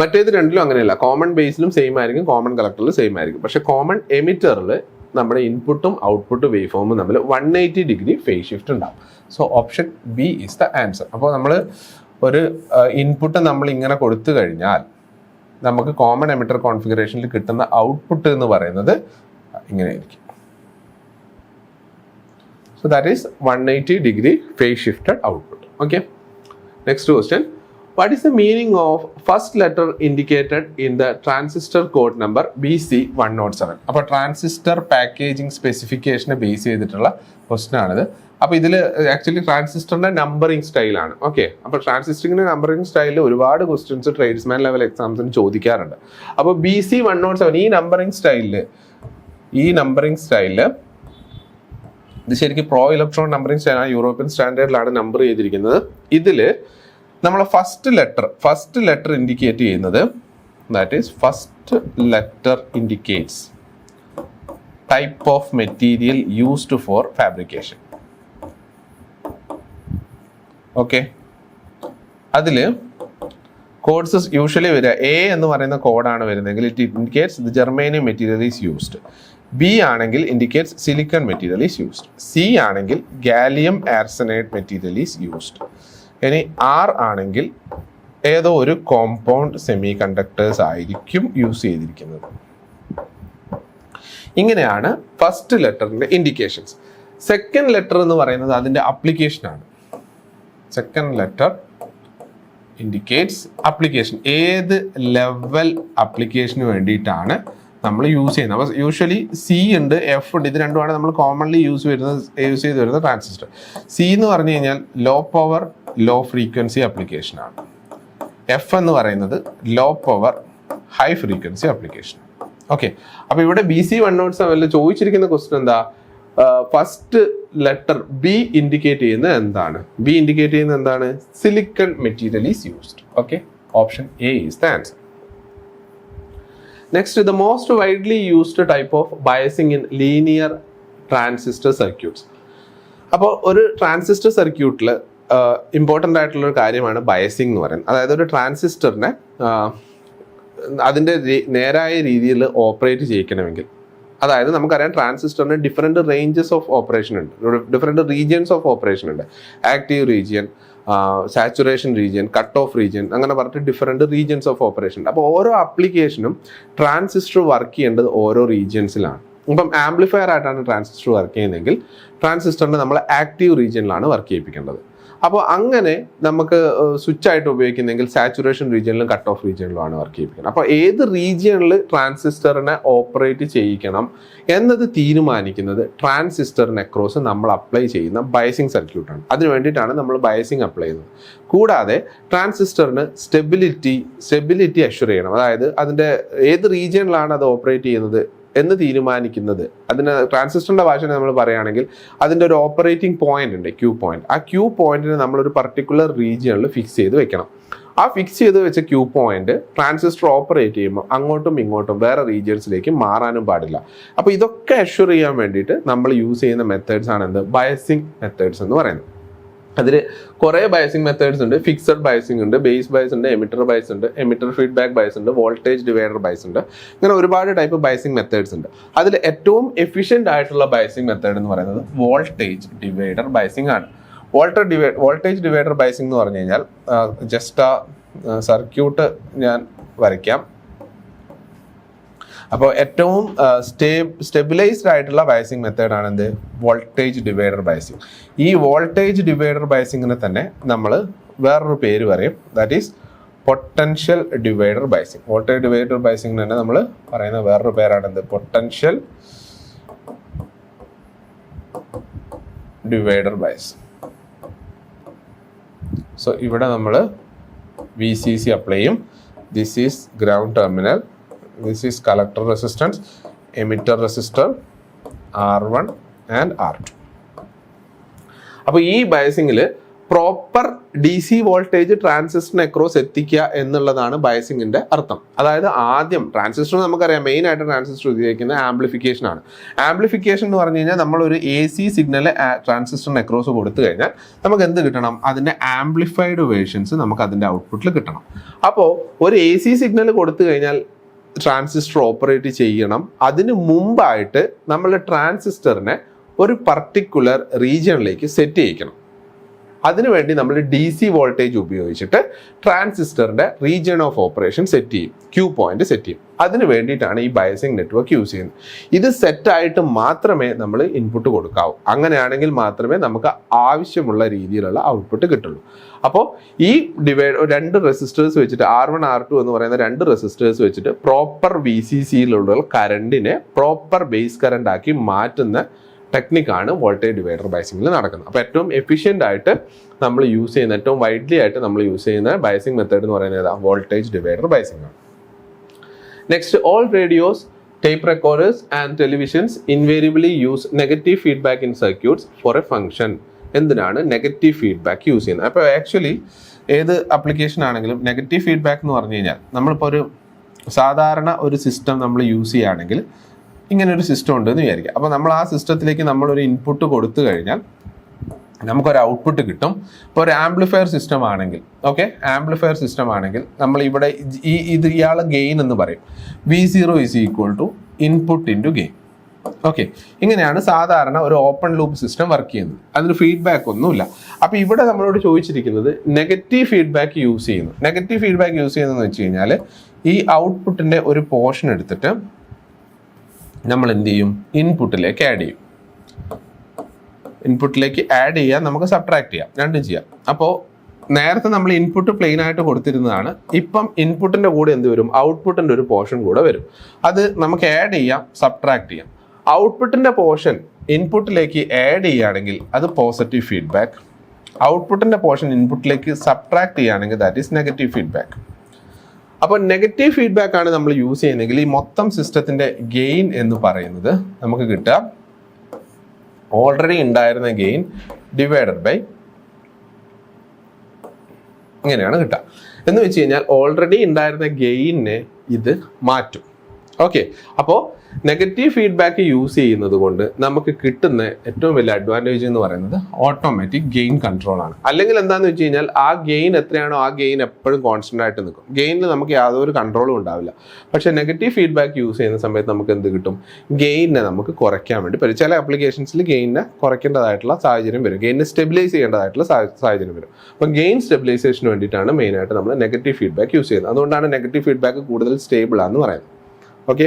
മറ്റേത് രണ്ടിലും അങ്ങനെയല്ല. കോമൺ ബേസിലും സെയിം ആയിരിക്കും, കോമൺ കളക്ടറിലും സെയിം ആയിരിക്കും. പക്ഷെ കോമൺ എമിറ്ററിൽ നമ്മുടെ ഇൻപുട്ടും ഔട്ട്പുട്ട് വേവ് ഫോമും തമ്മിൽ 180 ഡിഗ്രി ഫേസ് ഷിഫ്റ്റ് ഉണ്ടാവും. So option B is the answer. അപ്പോൾ നമ്മൾ ഒരു ഇൻപുട്ട് നമ്മൾ ഇങ്ങനെ കൊടുത്തു കഴിഞ്ഞാൽ നമുക്ക് കോമൺ എമിറ്റർ കോൺഫിഗറേഷനിൽ കിട്ടുന്ന ഔട്ട്പുട്ട് എന്ന് പറയുന്നത് ഇങ്ങനെയായിരിക്കും. So that is 180 degree phase shifted output. Okay, next question. What is the meaning of first letter indicated in the transistor code number BC107? അപ്പോൾ ട്രാൻസിസ്റ്റർ പാക്കേജിംഗ് സ്പെസിഫിക്കേഷനെ ബേസ് ചെയ്തിട്ടുള്ള ക്വസ്റ്റ്യൻ ആണിത്. അപ്പോൾ ഇതിൽ ആക്ച്വലി ട്രാൻസിസ്റ്ററിന്റെ നമ്പറിംഗ് സ്റ്റൈലാണ്. ഓക്കെ, അപ്പോൾ ട്രാൻസിസ്റ്ററിന്റെ നമ്പറിംഗ് സ്റ്റൈലിൽ ഒരുപാട് ക്വസ്റ്റ്യൻസ് ട്രേഡ്സ്മാൻ ലെവൽ എക്സാംസിന് ചോദിക്കാറുണ്ട്. അപ്പോൾ BC107 ഈ നമ്പറിംഗ് സ്റ്റൈലിൽ ഇത് ശരിക്കും പ്രോ ഇലക്ട്രോൺ നമ്പറിംഗ് സ്റ്റൈലാണ്, യൂറോപ്യൻ സ്റ്റാൻഡേർഡിലാണ് നമ്പർ ചെയ്തിരിക്കുന്നത്. ഇതിൽ നമ്മളെ ഫസ്റ്റ് ലെറ്റർ ഇൻഡിക്കേറ്റ് ചെയ്യുന്നത്, that is first letter indicates type of material used for fabrication. Okay, അതിൽ കോഡ്സ് യൂഷ്വലി വരിക A എന്ന് പറയുന്ന കോഡാണ് വരുന്നതെങ്കിൽ it indicates the germanium material is used. B ആണെങ്കിൽ indicates silicon material is used. C ആണെങ്കിൽ gallium arsenide material is used. ഇനി R ആണെങ്കിൽ ഏതോ ഒരു കോമ്പൗണ്ട് സെമി കണ്ടക്ടേഴ്സ് ആയിരിക്കും യൂസ് ചെയ്തിരിക്കുന്നത്. ഇങ്ങനെയാണ് ഫസ്റ്റ് ലെറ്ററിന്റെ ഇൻഡിക്കേഷൻസ്. സെക്കൻഡ് ലെറ്റർ എന്ന് പറയുന്നത് അതിന്റെ അപ്ലിക്കേഷനാണ്. സെക്കൻഡ് ലെറ്റർ ഇൻഡിക്കേറ്റ്സ് അപ്ലിക്കേഷൻ, ഏത് ലെവൽ അപ്ലിക്കേഷന് വേണ്ടിയിട്ടാണ് നമ്മൾ യൂസ് ചെയ്യുന്നത്. അപ്പോൾ യൂഷ്വലി C ഉണ്ട്, F ഉണ്ട്, ഇത് രണ്ടുമാണ് നമ്മൾ കോമൺലി യൂസ് ചെയ്ത് വരുന്ന ട്രാൻസിസ്റ്റർ. C എന്ന് പറഞ്ഞു കഴിഞ്ഞാൽ low power low frequency application ആണ്. F എന്ന് പറയുന്നത് low power high frequency application. Okay, അപ്പോൾ ഇവിടെ BC107 ചോദിച്ചിരിക്കുന്ന ക്വസ്റ്റ്യൻ എന്താ? ഫസ്റ്റ് ലെറ്റർ B ഇൻഡിക്കേറ്റ് ചെയ്യുന്നത് എന്താണ്? Silicon material is used. Okay, option A is the answer. Next, the most widely used type of biasing in linear transistor circuits. അപ്പോൾ ഒരു ട്രാൻസിസ്റ്റർ സർക്യൂട്ടിൽ ഇമ്പോർട്ടൻ്റ് ആയിട്ടുള്ള ഒരു കാര്യമാണ് ബയസിംഗ് എന്ന് പറയുന്നത്. അതായത് ഒരു ട്രാൻസിസ്റ്ററിനെ അതിൻ്റെ നേരായ രീതിയിൽ ഓപ്പറേറ്റ് ചെയ്യിക്കണമെങ്കിൽ, അതായത് നമുക്കറിയാം ട്രാൻസിസ്റ്ററിന് ഡിഫറെൻറ്റ് റേഞ്ചസ് ഓഫ് ഓപ്പറേഷൻ ഉണ്ട്, ഡിഫറെൻറ്റ് റീജിയൻസ് ഓഫ് ഓപ്പറേഷൻ ഉണ്ട്. Active region, saturation region, cut off region, അങ്ങനെ പറഞ്ഞിട്ട് ഡിഫറെൻറ്റ് റീജിയൻസ് ഓഫ് ഓപ്പറേഷൻ ഉണ്ട്. അപ്പോൾ ഓരോ ആപ്ലിക്കേഷനും ട്രാൻസിസ്റ്റർ വർക്ക് ചെയ്യേണ്ടത് ഓരോ റീജിയൻസിലാണ്. ഇപ്പം ആംപ്ലിഫയർ ആയിട്ടാണ് ട്രാൻസിസ്റ്റർ വർക്ക് ചെയ്യുന്നതെങ്കിൽ ട്രാൻസിസ്റ്ററിനെ നമ്മൾ ആക്റ്റീവ് റീജിയനിലാണ് വർക്ക് ചെയ്യിപ്പിക്കേണ്ടത്. അപ്പോൾ അങ്ങനെ നമുക്ക് സ്വിച്ച് ആയിട്ട് ഉപയോഗിക്കുന്നെങ്കിൽ സാച്ചുറേഷൻ റീജിയനിലും കട്ട് ഓഫ് റീജിയനിലുമാണ് വർക്ക് ചെയ്യിപ്പിക്കുന്നത്. അപ്പോൾ ഏത് റീജിയനിൽ ട്രാൻസിസ്റ്ററിനെ ഓപ്പറേറ്റ് ചെയ്യിക്കണം എന്നത് തീരുമാനിക്കുന്നത് ട്രാൻസിസ്റ്ററിന് അക്രോസ് നമ്മൾ അപ്ലൈ ചെയ്യുന്ന ബയസിങ് സർക്യൂട്ടാണ്. അതിന് വേണ്ടിയിട്ടാണ് നമ്മൾ ബയസിങ് അപ്ലൈ ചെയ്യുന്നത്. കൂടാതെ ട്രാൻസിസ്റ്ററിന് സ്റ്റെബിലിറ്റി അഷ്വർ ചെയ്യണം. അതായത് അതിൻ്റെ ഏത് റീജിയനിലാണ് അത് ഓപ്പറേറ്റ് ചെയ്യുന്നത് എന്ന് തീരുമാനിക്കുന്നത്, അതിന് ട്രാൻസിസ്റ്ററിൻ്റെ ഭാഷ നമ്മൾ പറയുകയാണെങ്കിൽ അതിൻ്റെ ഒരു ഓപ്പറേറ്റിംഗ് പോയിന്റ് ഉണ്ട്, ക്യൂ പോയിന്റ്. ആ ക്യൂ പോയിന്റിനെ നമ്മളൊരു പർട്ടിക്കുലർ റീജിയണിൽ ഫിക്സ് ചെയ്ത് വെക്കണം. ആ ഫിക്സ് ചെയ്ത് വെച്ച ക്യൂ പോയിന്റ് ട്രാൻസിസ്റ്റർ ഓപ്പറേറ്റ് ചെയ്യുമ്പോൾ അങ്ങോട്ടും ഇങ്ങോട്ടും വേറെ റീജിയൻസിലേക്ക് മാറാനും പാടില്ല. അപ്പോൾ ഇതൊക്കെ അഷ്വർ ചെയ്യാൻ വേണ്ടിയിട്ട് നമ്മൾ യൂസ് ചെയ്യുന്ന മെത്തേഡ്സ് ആണ് എന്ത്, ബയസിംഗ് മെത്തേഡ്സ് എന്ന് പറയുന്നത്. അതിൽ കുറേ ബയസിംഗ് മെത്തേഡ്സ് ഉണ്ട്. ഫിക്സഡ് ബയസിംഗ് ഉണ്ട്, ബേസ് ബയസ് ഉണ്ട്, എമിറ്റർ ബയസ് ഉണ്ട്, എമിറ്റർ ഫീഡ്ബാക്ക് ബയസ് ഉണ്ട്, വോൾട്ടേജ് ഡിവൈഡർ ബയസ് ഉണ്ട്. ഇങ്ങനെ ഒരുപാട് ടൈപ്പ് ബയസിംഗ് മെത്തേഡ്സ് ഉണ്ട്. അതിൽ ഏറ്റവും എഫിഷ്യൻ്റ് ആയിട്ടുള്ള ബയസിംഗ് മെത്തേഡ് എന്ന് പറയുന്നത് വോൾട്ടേജ് ഡിവൈഡർ ബയസിംഗ് ആണ്. വോൾട്ടേജ് ഡിവൈഡർ ബയസിംഗ് എന്ന് പറഞ്ഞു കഴിഞ്ഞാൽ ജസ്റ്റ് ആ സർക്യൂട്ട് ഞാൻ വരയ്ക്കാം. അപ്പോൾ ഏറ്റവും സ്റ്റെബിലൈസ്ഡ് ആയിട്ടുള്ള ബയസിംഗ് മെത്തേഡാണ് എന്ത്, വോൾട്ടേജ് ഡിവൈഡർ ബയസിംഗ്. ഈ വോൾട്ടേജ് ഡിവൈഡർ ബയസിങ്ങിന് തന്നെ നമ്മൾ വേറൊരു പേര് പറയും, that is potential divider biasing. Voltage divider biasing തന്നെ നമ്മൾ പറയുന്ന വേറൊരു പേരാണ് എന്ത്, പൊട്ടൻഷ്യൽ ഡിവൈഡർ ബയസ്. സോ ഇവിടെ നമ്മൾ VCC അപ്ലൈ ചെയ്യും. This is ground terminal, this is collector resistance, emitter resistor R1 and R2. അപ്പോൾ ഈ ബയസിംഗിൽ പ്രോപ്പർ DC വോൾട്ടേജ് ട്രാൻസിസ്റ്ററിന് അക്രോസ് എത്തിക്കുക എന്നുള്ളതാണ് ബയസിംഗിന്റെ അർത്ഥം. അതായത് ആദ്യം ട്രാൻസിസ്റ്റർ നമുക്കറിയാം മെയിൻ ആയിട്ട് ട്രാൻസിസ്റ്റർ ഉപയോഗിക്കുന്ന ആംപ്ലിഫിക്കേഷൻ ആണ്. ആംപ്ലിഫിക്കേഷൻ എന്ന് പറഞ്ഞു കഴിഞ്ഞാൽ നമ്മളൊരു AC സിഗ്നൽ ട്രാൻസിസ്റ്ററിന് അക്രോസ് കൊടുത്തു കഴിഞ്ഞാൽ നമുക്ക് എന്ത് കിട്ടണം, അതിന്റെ ആംപ്ലിഫൈഡ് വേർഷൻസ് നമുക്ക് അതിന്റെ ഔട്ട്പുട്ടിൽ കിട്ടണം. അപ്പോൾ ഒരു AC സിഗ്നൽ കൊടുത്തു കഴിഞ്ഞാൽ ട്രാൻസിസ്റ്റർ ഓപ്പറേറ്റ് ചെയ്യണം. അതിന് മുമ്പായിട്ട് നമ്മൾ ട്രാൻസിസ്റ്ററിനെ ഒരു പർട്ടിക്കുലർ റീജിയണിലേക്ക് സെറ്റ് ചെയ്യിക്കണം. അതിനുവേണ്ടി നമ്മൾ DC വോൾട്ടേജ് ഉപയോഗിച്ചിട്ട് ട്രാൻസിസ്റ്ററിന്റെ റീജിയൺ ഓഫ് ഓപ്പറേഷൻ സെറ്റ് ചെയ്യും, ക്യൂ പോയിന്റ് സെറ്റ് ചെയ്യും. അതിന് വേണ്ടിയിട്ടാണ് ഈ ബയസിംഗ് നെറ്റ്വർക്ക് യൂസ് ചെയ്യുന്നത്. ഇത് സെറ്റായിട്ട് മാത്രമേ നമ്മൾ ഇൻപുട്ട് കൊടുക്കാവൂ. അങ്ങനെയാണെങ്കിൽ മാത്രമേ നമുക്ക് ആവശ്യമുള്ള രീതിയിലുള്ള ഔട്ട്പുട്ട് കിട്ടുള്ളൂ. അപ്പോൾ ഈ രണ്ട് റെസിസ്റ്റേഴ്സ് വെച്ചിട്ട് R1 R2 എന്ന് പറയുന്ന രണ്ട് റെസിസ്റ്റേഴ്സ് വെച്ചിട്ട് പ്രോപ്പർ VCCയിലുള്ള കറണ്ടിനെ പ്രോപ്പർ ബേസ് കറണ്ട് ആക്കി മാറ്റുന്ന ടെക്നിക്കാണ് വോൾട്ടേജ് ഡിവൈഡർ ബയസിംഗിൽ നടക്കുന്നത്. അപ്പോൾ ഏറ്റവും എഫിഷ്യൻ്റ് ആയിട്ട് നമ്മൾ യൂസ് ചെയ്യുന്ന, ഏറ്റവും വൈഡ്ലി ആയിട്ട് നമ്മൾ യൂസ് ചെയ്യുന്ന ബയസിംഗ് മെത്തേഡ് എന്ന് പറയുന്നത് വോൾട്ടേജ് ഡിവൈഡർ ബയസിംഗ് ആണ്. Next, all radios, tape recorders and televisions invariably use negative feedback in circuits for a function. എന്തിനാണ് നെഗറ്റീവ് ഫീഡ്ബാക്ക് യൂസ് ചെയ്യുന്നത്? അപ്പോൾ ആക്ച്വലി ഏത് ആപ്ലിക്കേഷൻ ആണെങ്കിലും നെഗറ്റീവ് ഫീഡ്ബാക്ക് എന്ന് പറഞ്ഞു കഴിഞ്ഞാൽ നമ്മളിപ്പോൾ ഒരു സാധാരണ ഒരു സിസ്റ്റം നമ്മൾ യൂസ് ചെയ്യുകയാണെങ്കിൽ ഇങ്ങനെ ഒരു സിസ്റ്റം ഉണ്ടെന്ന് വിചാരിക്കുക. അപ്പോൾ നമ്മൾ ആ സിസ്റ്റത്തിലേക്ക് നമ്മളൊരു ഇൻപുട്ട് കൊടുത്തു കഴിഞ്ഞാൽ നമുക്കൊരു ഔട്ട്പുട്ട് കിട്ടും. ഇപ്പോൾ ഒരു ആംപ്ലിഫയർ സിസ്റ്റം ആണെങ്കിൽ, ആംപ്ലിഫയർ സിസ്റ്റം ആണെങ്കിൽ നമ്മൾ ഇവിടെ ഇയാളെ ഗെയിൻ എന്ന് പറയും. V0 is equal to input into gain. ഇങ്ങനെയാണ് സാധാരണ ഒരു ഓപ്പൺ ലൂപ്പ് സിസ്റ്റം വർക്ക് ചെയ്യുന്നത്. അതിന് ഫീഡ്ബാക്ക് ഒന്നുമില്ല. അപ്പോൾ ഇവിടെ നമ്മളോട് ചോദിച്ചിരിക്കുന്നത് നെഗറ്റീവ് ഫീഡ്ബാക്ക് യൂസ് ചെയ്യുന്നു. നെഗറ്റീവ് ഫീഡ്ബാക്ക് യൂസ് ചെയ്യുന്നതെന്ന് വെച്ച് കഴിഞ്ഞാൽ ഈ ഔട്ട്പുട്ടിൻ്റെ ഒരു പോർഷൻ എടുത്തിട്ട് നമ്മൾ എന്ത് ചെയ്യും, ഇൻപുട്ടിലേക്ക് ആഡ് ചെയ്യും. ഇൻപുട്ടിലേക്ക് ആഡ് ചെയ്യാം, നമുക്ക് സബ്ട്രാക്ട് ചെയ്യാം, രണ്ടും ചെയ്യാം. അപ്പോൾ നേരത്തെ നമ്മൾ ഇൻപുട്ട് പ്ലെയിൻ ആയിട്ട് കൊടുത്തിരുന്നതാണ്. ഇപ്പം ഇൻപുട്ടിൻ്റെ കൂടെ എന്ത് വരും, ഔട്ട്പുട്ടിൻ്റെ ഒരു പോർഷൻ കൂടെ വരും. അത് നമുക്ക് ആഡ് ചെയ്യാം, സബ്ട്രാക്ട് ചെയ്യാം. ഔട്ട്പുട്ടിൻ്റെ പോർഷൻ ഇൻപുട്ടിലേക്ക് ആഡ് ചെയ്യുകയാണെങ്കിൽ അത് പോസിറ്റീവ് ഫീഡ്ബാക്ക്. ഔട്ട്പുട്ടിൻ്റെ പോർഷൻ ഇൻപുട്ടിലേക്ക് സബ്ട്രാക്ട് ചെയ്യുകയാണെങ്കിൽ ദാറ്റ് ഈസ് നെഗറ്റീവ് ഫീഡ്ബാക്ക്. അപ്പോൾ നെഗറ്റീവ് ഫീഡ്ബാക്ക് ആണ് നമ്മൾ യൂസ് ചെയ്യുന്നതെങ്കിൽ ഈ മൊത്തം സിസ്റ്റത്തിൻ്റെ ഗെയിൻ എന്ന് പറയുന്നത് നമുക്ക് കിട്ടുക ഓൾറെഡി ഉണ്ടായിരുന്ന ഗെയിൻ ഡിവൈഡഡ് ബൈ, ഇങ്ങനെയാണ് കിട്ടുക. എന്ന് വെച്ച് കഴിഞ്ഞാൽ ഓൾറെഡി ഉണ്ടായിരുന്ന ഗെയിനിനെ ഇത് മാറ്റും. ഓക്കെ, അപ്പോൾ നെഗറ്റീവ് ഫീഡ്ബാക്ക് യൂസ് ചെയ്യുന്നത് കൊണ്ട് നമുക്ക് കിട്ടുന്ന ഏറ്റവും വലിയ അഡ്വാൻറ്റേജ് എന്ന് പറയുന്നത് ഓട്ടോമാറ്റിക് ഗെയിൻ കൺട്രോൾ ആണ്. അല്ലെങ്കിൽ എന്താണെന്ന് വെച്ച് കഴിഞ്ഞാൽ ആ ഗെയിൻ എത്രയാണോ ആ ഗെയിൻ എപ്പോഴും കോൺസ്റ്റന്റ് ആയിട്ട് നിൽക്കും. ഗെയിനിൽ നമുക്ക് യാതൊരു കൺട്രോളും ഉണ്ടാവില്ല. പക്ഷേ നെഗറ്റീവ് ഫീഡ്ബാക്ക് യൂസ് ചെയ്യുന്ന സമയത്ത് നമുക്ക് എന്ത് കിട്ടും? ഗെയിനെ നമുക്ക് കുറയ്ക്കാൻ വേണ്ടി പറ്റും. ചില ആപ്ലിക്കേഷൻസിൽ ഗെയിനെ കുറയ്ക്കേണ്ടതായിട്ടുള്ള സാഹചര്യം വരും, ഗെയിനെ സ്റ്റെബിലൈസ് ചെയ്യേണ്ടതായിട്ടുള്ള സാഹചര്യം വരും. അപ്പം ഗെയിൻ സ്റ്റെബിലൈസേഷന് വേണ്ടിയിട്ടാണ് മെയിനായിട്ട് നമ്മൾ നെഗറ്റീവ് ഫീഡ്ബാക്ക് യൂസ് ചെയ്യുന്നത്. അതുകൊണ്ടാണ് നെഗറ്റീവ് ഫീഡ്ബാക്ക് കൂടുതൽ സ്റ്റേബിൾ ആണെന്ന് പറയുന്നത്. Okay,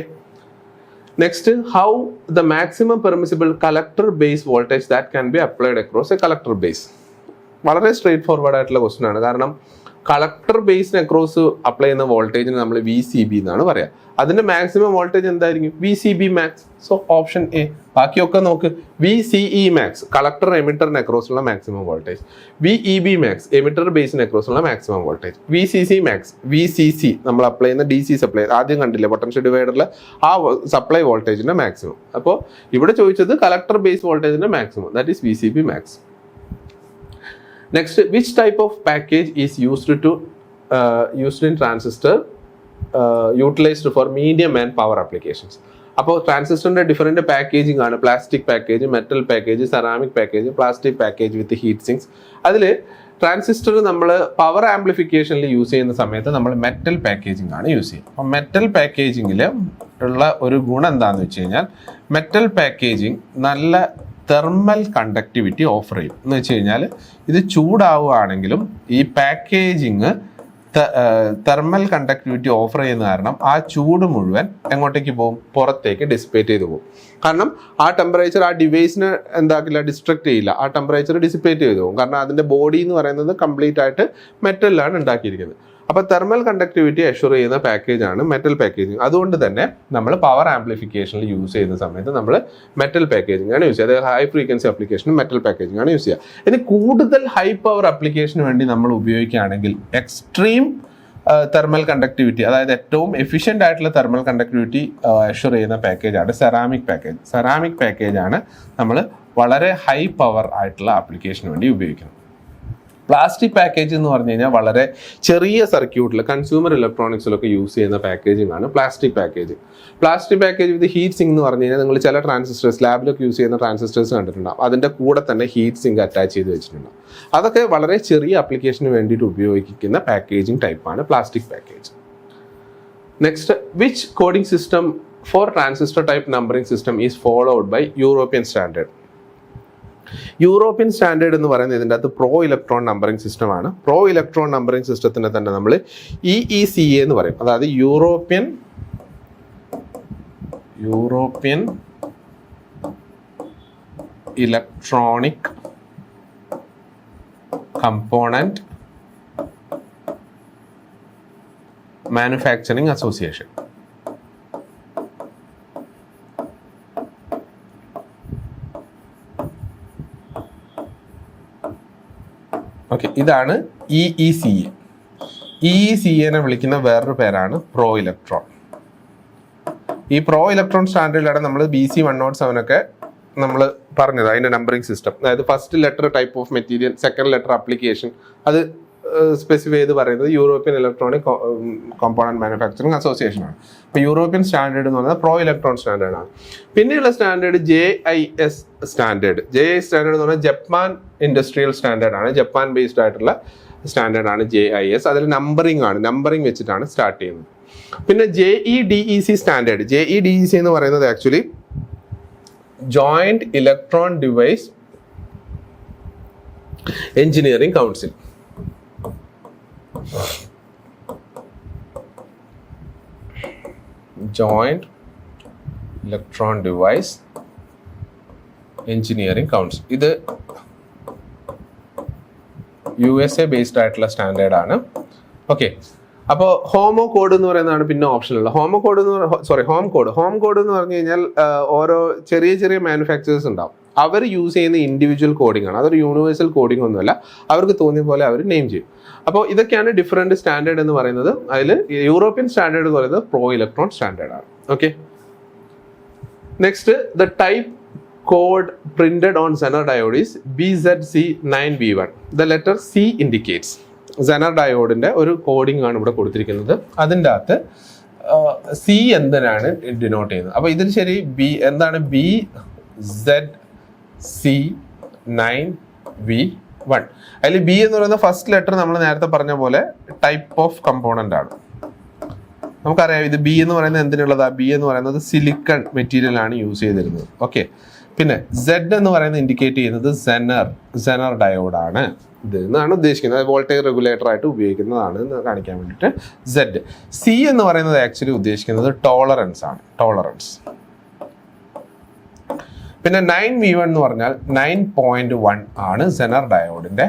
next, how the maximum permissible collector base voltage that can be applied across A collector base. വളരെ സ്ട്രേറ്റ് ഫോർവേഡ് ആയിട്ടുള്ള ക്വസ്റ്റൻ ആണ്. കാരണം കളക്ടർ ബേസിന് അക്രോസ് അപ്ലൈ ചെയ്യുന്ന വോൾട്ടേജിന് നമ്മൾ VCB എന്നാണ് പറയുക. അതിന്റെ മാക്സിമം വോൾട്ടേജ് എന്തായിരിക്കും? VCB max. So option A. ബാക്കിയൊക്കെ നോക്ക്. VCE മാക്സ് കളക്ടർ എമിറ്ററിന് അക്രോസ് ഉള്ള maximum voltage. VEB max emitter ബേസിന് അക്രോസ് ഉള്ള maximum voltage. VCC max VCC നമ്മൾ അപ്ലൈ ചെയ്യുന്ന DC സപ്ലൈ ആദ്യം കണ്ടില്ലേ പൊട്ടൻഷ്യൽ ഡിവൈഡറിൽ ആ സപ്ലൈ വോൾട്ടേജിന്റെ മാക്സിമം. അപ്പോൾ ഇവിടെ ചോദിച്ചത് കളക്ടർ ബേസ് വോൾട്ടേജിന്റെ maximum, that is VCB max. Next, which type of package is used in transistor utilized for medium and power applications? അപ്പോൾ ട്രാൻസിസ്റ്ററിന്റെ ഡിഫറെന്റ് പാക്കേജിംഗ് ആണ്. Plastic package, metal package, ceramic package, plastic package with heat sings. അതിൽ ട്രാൻസിസ്റ്റർ നമ്മൾ പവർ ആംപ്ലിഫിക്കേഷനിൽ യൂസ് ചെയ്യുന്ന സമയത്ത് നമ്മൾ മെറ്റൽ പാക്കേജിംഗ് ആണ് യൂസ് ചെയ്യുന്നത്. അപ്പോൾ മെറ്റൽ പാക്കേജിങ്ങിൽ ഉള്ള ഒരു ഗുണം എന്താണെന്ന് വെച്ച് കഴിഞ്ഞാൽ മെറ്റൽ പാക്കേജിംഗ് നല്ല തെർമൽ കണ്ടക്ടിവിറ്റി ഓഫർ ചെയ്യും. എന്ന് വെച്ച് കഴിഞ്ഞാൽ ഇത് ചൂടാവുകയാണെങ്കിലും ഈ പാക്കേജിങ് തെർമൽ കണ്ടക്ടിവിറ്റി ഓഫർ ചെയ്യുന്ന കാരണം ആ ചൂട് മുഴുവൻ എങ്ങോട്ടേക്ക് പോകും? പുറത്തേക്ക് ഡിസിപ്പേറ്റ് ചെയ്ത് പോകും. കാരണം ആ ടെമ്പറേച്ചർ ആ ഡിവൈസിന് എന്താക്കില്ല, ഡിസ്ട്രക്ട് ചെയ്യില്ല. ആ ടെമ്പറേച്ചർ ഡിസിപ്പേറ്റ് ചെയ്ത് പോകും. കാരണം അതിൻ്റെ ബോഡി എന്ന് പറയുന്നത് കംപ്ലീറ്റ് ആയിട്ട് മെറ്റലിലാണ് ഉണ്ടാക്കിയിരിക്കുന്നത്. അപ്പോൾ തെർമൽ കണ്ടക്ടിവിറ്റി അഷ്യൂർ ചെയ്യുന്ന പാക്കേജാണ് മെറ്റൽ പാക്കേജിങ്. അതുകൊണ്ട് തന്നെ നമ്മൾ പവർ ആംപ്ലിഫിക്കേഷനിൽ യൂസ് ചെയ്യുന്ന സമയത്ത് നമ്മൾ മെറ്റൽ പാക്കേജിംഗ് ആണ് യൂസ് ചെയ്യുക. അതായത് ഹൈ ഫ്രീക്വൻസി ആപ്ലിക്കേഷന് മെറ്റൽ പാക്കേജിംഗ് ആണ് യൂസ് ചെയ്യുക. ഇനി കൂടുതൽ ഹൈ പവർ ആപ്ലിക്കേഷന് വേണ്ടി നമ്മൾ ഉപയോഗിക്കുകയാണെങ്കിൽ എക്സ്ട്രീം തെർമൽ കണ്ടക്ടിവിറ്റി, അതായത് ഏറ്റവും എഫിഷ്യൻ്റ് ആയിട്ടുള്ള തെർമൽ കണ്ടക്ടിവിറ്റി അഷ്യൂർ ചെയ്യുന്ന പാക്കേജാണ് സെറാമിക് പാക്കേജ്. സെറാമിക് പാക്കേജാണ് നമ്മൾ വളരെ ഹൈ പവർ ആയിട്ടുള്ള ആപ്ലിക്കേഷന് വേണ്ടി ഉപയോഗിക്കുന്നത്. പ്ലാസ്റ്റിക് പാക്കേജ് എന്ന് പറഞ്ഞു കഴിഞ്ഞാൽ വളരെ ചെറിയ സർക്യൂട്ടിൽ കൺസ്യൂമർ ഇലക്ട്രോണിക്സിലൊക്കെ യൂസ് ചെയ്യുന്ന പാക്കേജിംഗ് ആണ് plastic packaging. Plastic package with heat sink എന്ന് പറഞ്ഞു കഴിഞ്ഞാൽ നിങ്ങൾ ചില ട്രാൻസിസ്റ്റേഴ്സ് ലാബിലൊക്കെ യൂസ് ചെയ്യുന്ന ട്രാൻസിസ്റ്റേഴ്സ് കണ്ടിട്ടുണ്ടാവും. അതിൻ്റെ കൂടെ തന്നെ ഹീറ്റ് സിങ്ക് അറ്റാച്ച് ചെയ്ത് വെച്ചിട്ടുണ്ടാവും. അതൊക്കെ വളരെ ചെറിയ ആപ്ലിക്കേഷന് വേണ്ടിയിട്ട് ഉപയോഗിക്കുന്ന പാക്കേജിംഗ് ടൈപ്പാണ് plastic package. Next, which coding system for transistor type numbering system is followed by European standard? European standard എന്ന് പറയുന്നത് ഇതിൻ്റെ അകത്ത് പ്രോ ഇലക്ട്രോൺ നമ്പറിംഗ് സിസ്റ്റമാണ്. പ്രോ ഇലക്ട്രോൺ നമ്പറിംഗ് സിസ്റ്റത്തിനെ തന്നെ നമ്മൾ EECA എന്ന് പറയും. അതായത് European electronic component manufacturing association. Okay, ഇതാണ് EECA. EECA വിളിക്കുന്ന വേറൊരു പേരാണ് പ്രോ ഇലക്ട്രോൺ. ഈ പ്രോ ഇലക്ട്രോൺ സ്റ്റാൻഡേർഡിലാണ് നമ്മൾ BC 107 ഒക്കെ നമ്മൾ പറഞ്ഞത് അതിൻ്റെ നമ്പറിംഗ് സിസ്റ്റം. അതായത് first letter type of material, second letter application, അത് സ്പെസിഫൈ ചെയ്ത് പറയുന്നത് European electronic component manufacturing association ആണ്. അപ്പോൾ യൂറോപ്യൻ സ്റ്റാൻഡേർഡ് എന്ന് പറയുന്നത് പ്രോ ഇലക്ട്രോൺ സ്റ്റാൻഡേർഡ് ആണ്. പിന്നെയുള്ള standard JIS standard. JIS standard എന്ന് പറഞ്ഞാൽ ജപ്പാൻ ഇൻഡസ്ട്രിയൽ സ്റ്റാൻഡേർഡ് ആണ്. ജപ്പാൻ ബേസ്ഡ് ആയിട്ടുള്ള സ്റ്റാൻഡേർഡ് ആണ് JIS. അതിൽ നമ്പറിംഗ് ആണ്, നമ്പറിംഗ് വെച്ചിട്ടാണ് സ്റ്റാർട്ട് ചെയ്യുന്നത്. പിന്നെ JEDEC സ്റ്റാൻഡേർഡ്. JEDEC എന്ന് പറയുന്നത് actually joint electron device engineering council. Joint electron device engineering council. ഇത് USA ബേസ്ഡ് ആയിട്ടുള്ള സ്റ്റാൻഡേർഡ് ആണ്. ഓക്കെ, അപ്പോൾ ഹോമോ കോഡ് എന്ന് പറയുന്നതാണ് പിന്നെ ഓപ്ഷനുള്ള. ഹോം കോഡ് എന്ന് പറഞ്ഞു കഴിഞ്ഞാൽ ഓരോ ചെറിയ ചെറിയ മാനുഫാക്ചറേഴ്സ് ഉണ്ടാവും. അവർ യൂസ് ചെയ്യുന്ന ഇൻഡിവിജ്വൽ കോഡിംഗ് ആണ്. അതൊരു യൂണിവേഴ്സൽ കോഡിംഗ് ഒന്നുമല്ല. അവർക്ക് തോന്നിയ പോലെ അവർ നെയിം ചെയ്യും. അപ്പോൾ ഇതൊക്കെയാണ് ഡിഫറെൻറ്റ് സ്റ്റാൻഡേർഡ് എന്ന് പറയുന്നത്. അതിൽ യൂറോപ്യൻ സ്റ്റാൻഡേർഡ് എന്ന് പറയുന്നത് പ്രോ ഇലക്ട്രോൺ സ്റ്റാൻഡേർഡ് ആണ്. Okay, next, the type code printed on Zener diode is BZC9V1. The letter C indicates Zener diode ഒരു കോഡിംഗ് ആണ് ഇവിടെ കൊടുത്തിരിക്കുന്നത്. അതിൻ്റെ അകത്ത് സി എന്തിനാണ് ഡിനോട്ട് ചെയ്യുന്നത്? അപ്പോൾ ഇതിൽ ശരി ബി എന്താണ്? BZC9V1. അതിൽ ബി എന്ന് പറയുന്ന ഫസ്റ്റ് ലെറ്റർ നമ്മൾ നേരത്തെ പറഞ്ഞ പോലെ ടൈപ്പ് ഓഫ് കമ്പോണന്റ് ആണ്. നമുക്കറിയാം ഇത് ബി എന്ന് പറയുന്നത് എന്തിനുള്ളതാ? ബി എന്ന് പറയുന്നത് സിലിക്കൺ മെറ്റീരിയൽ ആണ് യൂസ് ചെയ്തിരുന്നത്. ഓക്കെ. പിന്നെ സെഡ് എന്ന് പറയുന്നത് ഇൻഡിക്കേറ്റ് ചെയ്യുന്നത് സെനർ ഡയോഡാണ്. ഇത് എന്നാണ് ഉദ്ദേശിക്കുന്നത്. വോൾട്ടേജ് റെഗുലേറ്റർ ആയിട്ട് ഉപയോഗിക്കുന്നതാണ് എന്ന് കാണിക്കാൻ വേണ്ടിയിട്ട് സെഡ്. സി എന്ന് പറയുന്നത് ആക്ച്വലി ഉദ്ദേശിക്കുന്നത് ടോളറൻസ് ആണ്. ടോളറൻസ്. പിന്നെ 9V1 എന്ന് പറഞ്ഞാൽ 9.1 ആണ് സെനർ ഡയോഡിന്റെ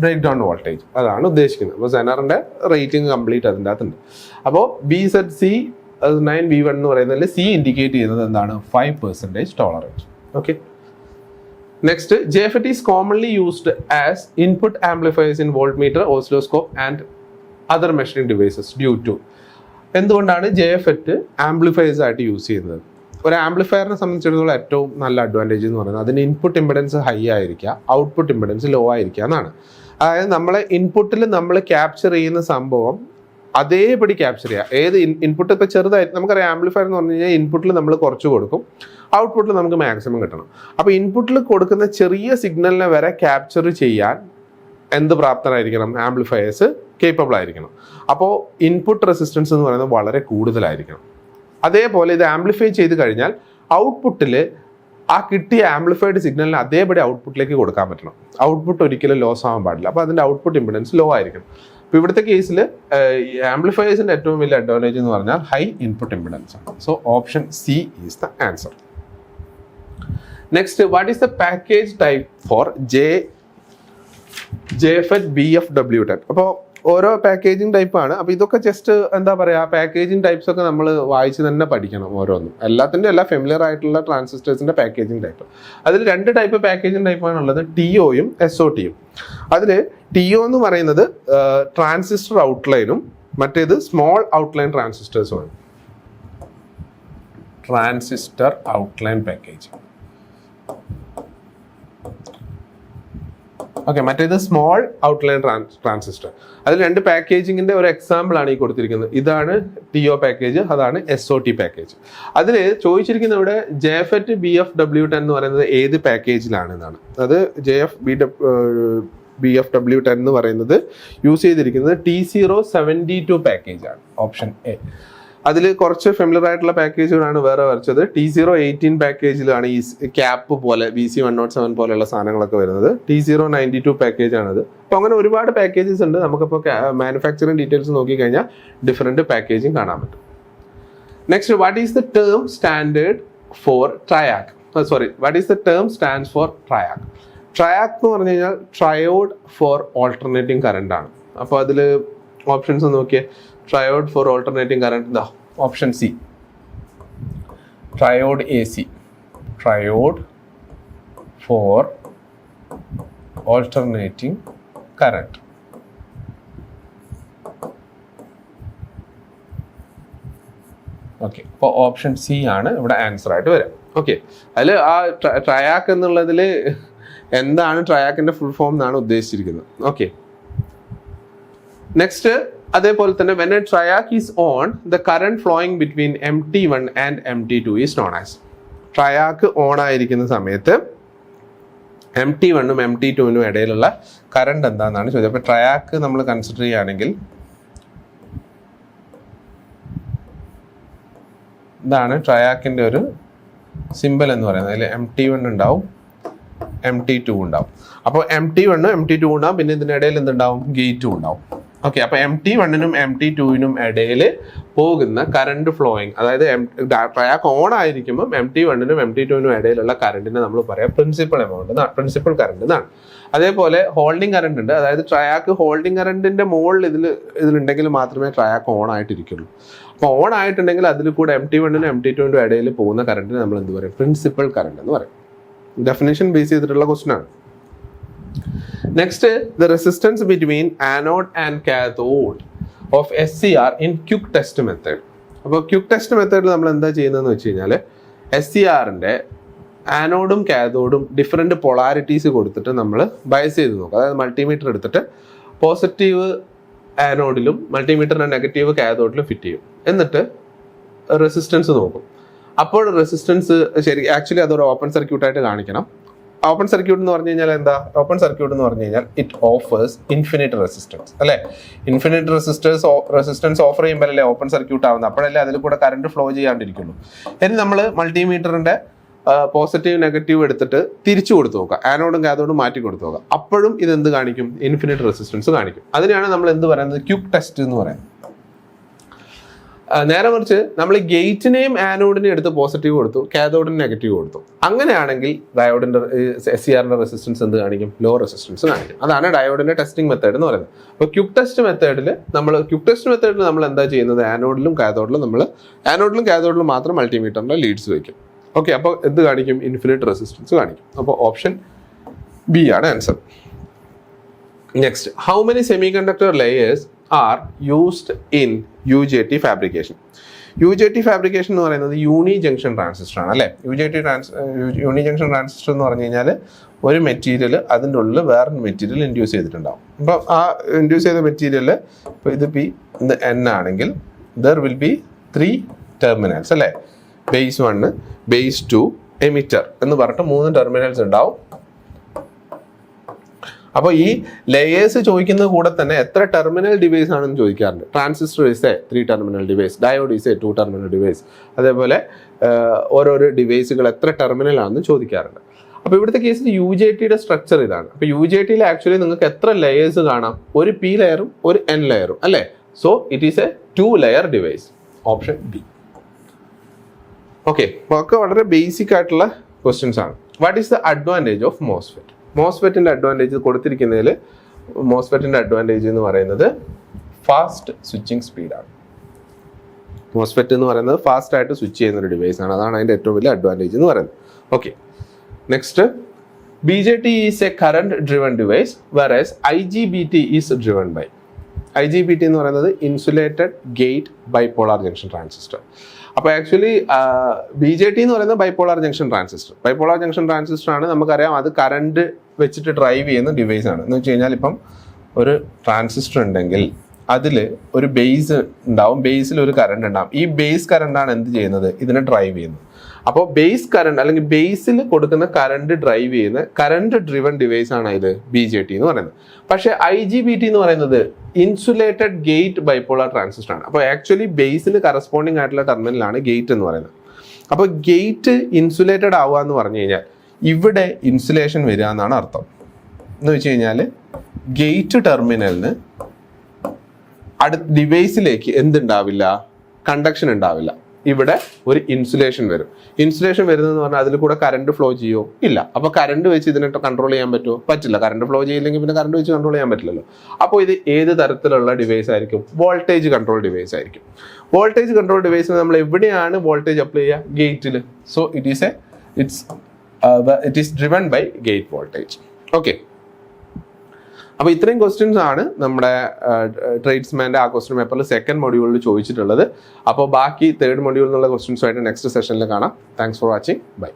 ബ്രേക്ക് ഡൗൺ വോൾട്ടേജ്. അതാണ് ഉദ്ദേശിക്കുന്നത്. അപ്പോൾ സെനറിന്റെ റേറ്റിംഗ് കംപ്ലീറ്റ് അതിൻ്റെ അകത്തുണ്ട്. അപ്പോൾ BZC 9V1 എന്ന് പറയുന്നതിൽ സി ഇൻഡിക്കേറ്റ് ചെയ്യുന്നത് എന്താണ്? 5% tolerance. Okay. Next, JFET is commonly used as input amplifiers in voltmeter, oscilloscope and other measuring devices due to. എന്തുകൊണ്ടാണ് JFET ആംപ്ലിഫയേഴ്സ് ആയിട്ട് യൂസ് ചെയ്യുന്നത്? ഒരു ആംപ്ലിഫയറിനെ സംബന്ധിച്ചിടത്തോളം ഏറ്റവും നല്ല അഡ്വാൻറ്റേജ് എന്ന് പറയുന്നത് അതിന് ഇൻപുട്ട് ഇമ്പിഡൻസ് ഹൈ ആയിരിക്കുക, ഔട്ട്പുട്ട് ഇമ്പിഡൻസ് ലോ ആയിരിക്കുക എന്നാണ്. അതായത് നമ്മളെ ഇൻപുട്ടിൽ നമ്മൾ ക്യാപ്ചർ ചെയ്യുന്ന സംഭവം അതേപടി ക്യാപ്ചർ ചെയ്യുക. ഏത് ഇൻപുട്ട് ഇപ്പോൾ ചെറുതായിട്ട് നമുക്കറിയാം, ആംപ്ലിഫയർ എന്ന് പറഞ്ഞു കഴിഞ്ഞാൽ ഇൻപുട്ടിൽ നമ്മൾ കുറച്ച് കൊടുക്കും, ഔട്ട്പുട്ടിൽ നമുക്ക് മാക്സിമം കിട്ടണം. അപ്പോൾ ഇൻപുട്ടിൽ കൊടുക്കുന്ന ചെറിയ സിഗ്നലിനെ വരെ ക്യാപ്ചർ ചെയ്യാൻ എന്ത് പ്രാപ്തരായിരിക്കണം? ആംപ്ലിഫയേഴ്സ് കേപ്പബിൾ ആയിരിക്കണം. അപ്പോൾ ഇൻപുട്ട് റെസിസ്റ്റൻസ് എന്ന് പറയുന്നത് വളരെ കൂടുതലായിരിക്കണം. അതേപോലെ ഇത് ആംപ്ലിഫൈ ചെയ്ത് കഴിഞ്ഞാൽ ഔട്ട്പുട്ടിൽ ആ കിട്ടിയ ആംപ്ലിഫൈഡ് സിഗ്നലിന് അതേപടി ഔട്ട്പുട്ടിലേക്ക് കൊടുക്കാൻ പറ്റണം. ഔട്ട്പുട്ട് ഒരിക്കലും ലോസ് ആവാൻ പാടില്ല. അപ്പോൾ അതിൻ്റെ ഔട്ട്പുട്ട് ഇമ്പിഡൻസ് ലോ ആയിരിക്കണം. അപ്പോൾ ഇവിടുത്തെ കേസിൽ ആംപ്ലിഫയേഴ്സിൻ്റെ ഏറ്റവും വലിയ അഡ്വാൻറ്റേജ് എന്ന് പറഞ്ഞാൽ ഹൈ ഇൻപുട്ട് ഇമ്പിഡൻസ് ആണ്. So option C is the answer. Next, what is the package type for JFET BFW10? അപ്പോൾ ഓരോ പാക്കേജിങ് ടൈപ്പാണ്. അപ്പോൾ ഇതൊക്കെ ജസ്റ്റ് എന്താ പറയുക, പാക്കേജിങ് ടൈപ്സ് ഒക്കെ നമ്മൾ വായിച്ച് തന്നെ പഠിക്കണം ഓരോന്നും. എല്ലാത്തിൻ്റെ എല്ലാ ഫെമിലിയർ ആയിട്ടുള്ള ട്രാൻസിസ്റ്റേഴ്സിൻ്റെ പാക്കേജിങ് ടൈപ്പ്. അതിൽ 2 ടൈപ്പ് പാക്കേജിങ് ടൈപ്പാണ് ഉള്ളത്, TOയും SOTയും. അതിൽ TO എന്ന് പറയുന്നത് ട്രാൻസിസ്റ്റർ ഔട്ട്ലൈനും മറ്റേത് സ്മോൾ ഔട്ട്ലൈൻ ട്രാൻസിസ്റ്റേഴ്സുമാണ്. Transistor outline package. ഓക്കെ. മറ്റേത് സ്മോൾ ഔട്ട്ലൈൻ ട്രാൻസിസ്റ്റർ. അതിൽ 2 പാക്കേജിങ്ങിൻ്റെ ഒരു എക്സാമ്പിൾ ആണ് ഈ കൊടുത്തിരിക്കുന്നത്. ഇതാണ് TO പാക്കേജ്, അതാണ് SOT പാക്കേജ്. അതിൽ ചോദിച്ചിരിക്കുന്നത് ഇവിടെ JFET BFW10 എന്ന് പറയുന്നത് ഏത് പാക്കേജിലാണെന്നാണ്. അത് BFW10 എന്ന് പറയുന്നത് യൂസ് ചെയ്തിരിക്കുന്നത് T072 പാക്കേജാണ്. Option A. അതിൽ കുറച്ച് ഫെമിലിയർ ആയിട്ടുള്ള പാക്കേജുകളാണ് വേറെ വരച്ചത്. T018 പാക്കേജിലാണ് ഈ ക്യാപ്പ് പോലെ BC107 പോലെയുള്ള സാധനങ്ങളൊക്കെ വരുന്നത്. T092 പാക്കേജാണത്. അപ്പോൾ അങ്ങനെ ഒരുപാട് പാക്കേജസ് ഉണ്ട്. നമുക്കിപ്പോൾ മാനുഫാക്ചറിങ് ഡീറ്റെയിൽസ് നോക്കിക്കഴിഞ്ഞാൽ ഡിഫറെൻറ്റ് പാക്കേജിങ് കാണാൻ പറ്റും. Next, what is the term standard for triac? What is the term stands for triac? Triac എന്ന് പറഞ്ഞു കഴിഞ്ഞാൽ ട്രയോഡ് ഫോർ ഓൾട്ടർനേറ്റിംഗ് കറണ്ട് ആണ്. അപ്പോൾ അതിൽ ഓപ്ഷൻസ് നോക്കിയേ. ട്രയോഡ് ഫോർ ഓൾട്ടർനേറ്റിംഗ് കറണ്ട്, ദാ option C, triode AC, triode for alternating current. Okay. അപ്പോൾ ഓപ്ഷൻ സി ആണ് ഇവിടെ ആൻസർ ആയിട്ട് വരാം. ഓക്കെ. അതിൽ ആ ട്രയാക്ക് എന്നുള്ളതിൽ എന്താണ് ട്രയാക്കിൻ്റെ ഫുൾ ഫോം എന്നാണ് ഉദ്ദേശിച്ചിരിക്കുന്നത്. ഓക്കെ. നെക്സ്റ്റ്, അതേപോലെ തന്നെ when a triac is on, the current flowing between MT1 and MT2 is known as. TRIAC on ആയിരിക്കുന്ന സമയത്ത് MT1ഉം MT2നും ഇടയിലുള്ള കറണ്ട് എന്താണെന്നാണ് ചോദിച്ചത്. അപ്പോൾ ട്രയാക്ക് നമ്മൾ കൺസിഡർ ചെയ്യുകയാണെങ്കിൽ ഇതാണ് ട്രയാക്കിൻ്റെ ഒരു സിമ്പൽ എന്ന് പറയുന്നത്. അതിൽ MT1 ഉണ്ടാവും, MT2 ഉണ്ടാവും. അപ്പോൾ MT1ഉം MT2 ഉണ്ടാവും, പിന്നെ ഇതിനിടയിൽ എന്തുണ്ടാവും? ഗേറ്റും ഉണ്ടാവും. ഓക്കെ. അപ്പോൾ MT1നും MT2നും ഇടയിൽ പോകുന്ന കറണ്ട് ഫ്ലോയിങ്, അതായത് ട്രയാക്ക് ഓൺ ആയിരിക്കുമ്പോൾ MT1നും MT2നും ഇടയിലുള്ള കറണ്ടിനെ നമ്മൾ പറയാം പ്രിൻസിപ്പൽ പ്രിൻസിപ്പൽ കറണ്ട് എന്നാണ്. അതേപോലെ ഹോൾഡിംഗ് കറണ്ട് ഉണ്ട്. അതായത് ട്രയാക്ക് ഹോൾഡിംഗ് കറണ്ടിന്റെ മുകളിൽ ഇതിലുണ്ടെങ്കിൽ മാത്രമേ ട്രയാക്ക് ഓൺ ആയിട്ടിരിക്കുള്ളൂ. അപ്പോൾ ഓൺ ആയിട്ടുണ്ടെങ്കിൽ അതിൽ കൂടെ MT1നും MT2നും ഇടയിൽ പോകുന്ന കറണ്ടിനെ നമ്മൾ എന്ത് പറയും? പ്രിൻസിപ്പൽ കറണ്ട് എന്ന് പറയും. ഡെഫിനേഷൻ ബേസ് ചെയ്തിട്ടുള്ള ക്വസ്റ്റൻ ആണ്. Next, the resistance between anode and cathode of SCR in quick test method. അപ്പോൾ ക്വിക്ക് ടെസ്റ്റ് മെത്തേഡിൽ നമ്മൾ എന്താ ചെയ്യുന്നതെന്ന് വെച്ച് കഴിഞ്ഞാൽ SCRൻ്റെ ആനോഡും കാഥോഡും ഡിഫറെൻറ്റ് പൊളാരിറ്റീസ് കൊടുത്തിട്ട് നമ്മൾ ബയസ് ചെയ്ത് നോക്കും. അതായത് മൾട്ടിമീറ്റർ എടുത്തിട്ട് പോസിറ്റീവ് ആനോഡിലും മൾട്ടിമീറ്ററിൻ്റെ നെഗറ്റീവ് കാഥോഡിലും ഫിറ്റ് ചെയ്യും. എന്നിട്ട് റെസിസ്റ്റൻസ് നോക്കും. അപ്പോൾ റെസിസ്റ്റൻസ് ശരി ആക്ച്വലി അതൊരു ഓപ്പൺ സർക്യൂട്ടായിട്ട് കാണിക്കണം. ഓപ്പൺ സർക്യൂട്ട് എന്ന് പറഞ്ഞു കഴിഞ്ഞാൽ എന്താ? ഓപ്പൺ സർക്യൂട്ട് എന്ന് പറഞ്ഞു കഴിഞ്ഞാൽ ഇറ്റ് ഓഫേഴ്സ് ഇൻഫിനിറ്റ് റെസിസ്റ്റൻസ് അല്ലേ? ഇൻഫിനിറ്റ് റെസിസ്റ്റൻസ് ഓഫർ ചെയ്യുമ്പോഴല്ലേ ഓപ്പൺ സർക്യൂട്ട് ആവുന്നത്, അപ്പോഴല്ലേ അതിൽ കൂടെ കറണ്ട് ഫ്ലോ ചെയ്യാണ്ടിരിക്കുള്ളൂ. ഇനി നമ്മൾ മൾട്ടിമീറ്ററിന്റെ പോസിറ്റീവ് നെഗറ്റീവ് എടുത്തിട്ട് തിരിച്ചു കൊടുത്തു നോക്കുക, ആനോഡും കാഥോഡും മാറ്റി കൊടുത്തു നോക്കുക. അപ്പോഴും ഇത് എന്ത് കാണിക്കും? ഇൻഫിനിറ്റ് റെസിസ്റ്റൻസ് കാണിക്കും. അതിനെയാണ് നമ്മൾ എന്ത് പറയുന്നത്? ക്യുക്ക് ടെസ്റ്റ് എന്ന് പറയുന്നത്. നേരെ മറിച്ച് നമ്മൾ ഗേറ്റിനെയും ആനോഡിനെയും എടുത്ത് പോസിറ്റീവ് കൊടുത്തു, കാഥോഡിന് നെഗറ്റീവ് കൊടുത്തു. അങ്ങനെയാണെങ്കിൽ ഡയോഡിന്റെ SCRന്റെ റെസിസ്റ്റൻസ് എന്ത് കാണിക്കും? ലോ റെസിസ്റ്റൻസ് കാണിക്കും. അതാണ് ഡയോഡിന്റെ ടെസ്റ്റിംഗ് മെത്തേഡ് എന്ന് പറയുന്നത്. അപ്പോൾ ക്യുക്ക് ടെസ്റ്റ് മെത്തേഡിൽ നമ്മൾ എന്താ ചെയ്യുന്നത്? ആനോഡിലും കാഥോഡിലും മാത്രം മൾട്ടിമീറ്ററിന്റെ ലീഡ്സ് വയ്ക്കും. ഓക്കെ, അപ്പോൾ എന്ത് കാണിക്കും? ഇൻഫിനിറ്റ് റെസിസ്റ്റൻസ് കാണിക്കും. അപ്പോൾ ഓപ്ഷൻ ബി ആണ് answer. Next, how many semi conductor layers are used in UJT fabrication? UJT fabrication എന്ന് പറയുന്നത് യൂണി ജംഗ്ഷൻ ട്രാൻസിസ്റ്റർ ആണ് അല്ലേ? യൂണി ജംഗ്ഷൻ ട്രാൻസിസ്റ്റർ എന്ന് പറഞ്ഞു കഴിഞ്ഞാൽ ഒരു മെറ്റീരിയൽ അതിൻ്റെ ഉള്ളിൽ വേറൊരു മെറ്റീരിയൽ ഇൻഡ്യൂസ് ചെയ്തിട്ടുണ്ടാവും. അപ്പം ആ ഇൻഡ്യൂസ് ചെയ്ത മെറ്റീരിയൽ ഇപ്പോൾ ഇത് P ഇത് N ആണെങ്കിൽ ദർ വിൽ ബി 3 ടെർമിനൽസ് അല്ലേ? ബേസ് 1, ബേസ് 2, എമിറ്റർ എന്ന് പറഞ്ഞിട്ട് 3 ടെർമിനൽസ് ഉണ്ടാവും. അപ്പോൾ ഈ ലെയേഴ്സ് ചോദിക്കുന്നത് കൂടെ തന്നെ എത്ര ടെർമിനൽ ഡിവൈസ് ആണെന്ന് ചോദിക്കാറുണ്ട്. Transistor is A 3 terminal device, diode is a 2 terminal device. അതേപോലെ ഓരോരോ ഡിവൈസുകൾ എത്ര ടെർമിനൽ ആണെന്ന് ചോദിക്കാറുണ്ട്. അപ്പോൾ ഇവിടുത്തെ കേസിൽ UJTയുടെ സ്ട്രക്ചർ ഇതാണ്. അപ്പോൾ UJTയിൽ ആക്ച്വലി നിങ്ങൾക്ക് എത്ര ലെയേഴ്സ് കാണാം? ഒരു P ലെയറും ഒരു N ലെയറും അല്ലേ? So it is a 2 layer device. Option B. Okay, ഒക്കെ വളരെ ബേസിക് ആയിട്ടുള്ള ക്വസ്റ്റ്യൻസ് ആണ്. What is the advantage of MOSFET? മോസ്ഫെറ്റിന്റെ അഡ്വാൻറ്റേജ് കൊടുത്തിരിക്കുന്നതിൽ മോസ്ഫെറ്റിന്റെ അഡ്വാൻറ്റേജ് എന്ന് പറയുന്നത് ഫാസ്റ്റ് സ്വിച്ചിങ് സ്പീഡാണ്. മോസ്ഫെറ്റ് എന്ന് പറയുന്നത് ഫാസ്റ്റ് ആയിട്ട് സ്വിച്ച് ചെയ്യുന്ന ഒരു ഡിവൈസ് ആണ്. അതാണ് അതിന്റെ ഏറ്റവും വലിയ അഡ്വാൻറ്റേജ് എന്ന് പറയുന്നത്. Okay, next, BJT is a current driven device whereas IGBT is driven by. IGBT എന്ന് പറയുന്നത് insulated gate bipolar junction transistor. അപ്പോൾ ആക്ച്വലി BJT എന്ന് പറയുന്നത് ബൈപോളാർ ജംഗ്ഷൻ ട്രാൻസിസ്റ്റർ ആണ്. നമുക്കറിയാം അത് കറണ്ട് വെച്ചിട്ട് ഡ്രൈവ് ചെയ്യുന്ന ഡിവൈസ് ആണ്. എന്ന് വെച്ച് കഴിഞ്ഞാൽ ഇപ്പം ഒരു ട്രാൻസിസ്റ്റർ ഉണ്ടെങ്കിൽ അതിൽ ഒരു ബേസ് ഉണ്ടാവും, ബേസിൽ ഒരു കറണ്ട് ഉണ്ടാവും. ഈ ബേസ് കറണ്ടാണ് എന്ത് ചെയ്യുന്നത്? ഇതിനെ ഡ്രൈവ് ചെയ്യുന്നത്. അപ്പോൾ ബേസ് കറണ്ട് അല്ലെങ്കിൽ ബേസിൽ കൊടുക്കുന്ന കറണ്ട് ഡ്രൈവ് ചെയ്യുന്ന കറണ്ട് ഡ്രിവൺ ഡിവൈസ് ആണ് ഇത് BJT എന്ന് പറയുന്നത്. പക്ഷേ IGBT എന്ന് പറയുന്നത് ഇൻസുലേറ്റഡ് ഗേറ്റ് ബൈപോളാർ ട്രാൻസിസ്റ്റർ ആണ്. അപ്പോൾ ആക്ച്വലി ബേസിന് കറസ്പോണ്ടിങ് ആയിട്ടുള്ള ടെർമിനലാണ് ഗേറ്റ് എന്ന് പറയുന്നത്. അപ്പോൾ ഗേറ്റ് ഇൻസുലേറ്റഡ് ആവുക എന്ന് പറഞ്ഞു കഴിഞ്ഞാൽ ഇവിടെ ഇൻസുലേഷൻ വരിക എന്നാണ് അർത്ഥം. എന്ന് വെച്ച് കഴിഞ്ഞാൽ ഗേറ്റ് ടെർമിനലിന് അടുത്ത ഡിവൈസിലേക്ക് എന്തുണ്ടാവില്ല? കണ്ടക്ഷൻ ഉണ്ടാവില്ല. ഇവിടെ ഒരു ഇൻസുലേഷൻ വരും. ഇൻസുലേഷൻ വരുന്നതെന്ന് പറഞ്ഞാൽ അതിൽ കൂടെ കറണ്ട് ഫ്ലോ ചെയ്യുമോ? ഇല്ല. അപ്പോൾ കറണ്ട് വെച്ച് ഇതിനെ കൺട്രോൾ ചെയ്യാൻ പറ്റുമോ? പറ്റില്ല. കറണ്ട് ഫ്ലോ ചെയ്യില്ലെങ്കിൽ പിന്നെ കറണ്ട് വെച്ച് കൺട്രോൾ ചെയ്യാൻ പറ്റില്ലല്ലോ. അപ്പോൾ ഇത് ഏത് തരത്തിലുള്ള ഡിവൈസ് ആയിരിക്കും? വോൾട്ടേജ് കൺട്രോൾ ഡിവൈസ് ആയിരിക്കും. വോൾട്ടേജ് കൺട്രോൾ ഡിവൈസിന് നമ്മൾ എവിടെയാണ് വോൾട്ടേജ് അപ്ലൈ ചെയ്യുക? ഗേറ്റിൽ. So it is driven by gate voltage. Okay, അപ്പോൾ ഇത്രയും ക്വസ്റ്റ്യൻസ് ആണ് നമ്മുടെ ട്രേഡ്സ്മാൻ്റെ ആ ക്വസ്റ്റ്യൻ പേപ്പറിൽ സെക്കൻഡ് മൊഡ്യൂളിൽ ചോദിച്ചിട്ടുള്ളത്. അപ്പോൾ ബാക്കി തേർഡ് മൊഡ്യൂളിൽ നിന്നുള്ള ക്വസ്റ്റ്യൻസുമായിട്ട് നെക്സ്റ്റ് സെഷനിൽ കാണാം. Thanks for watching. ബൈ.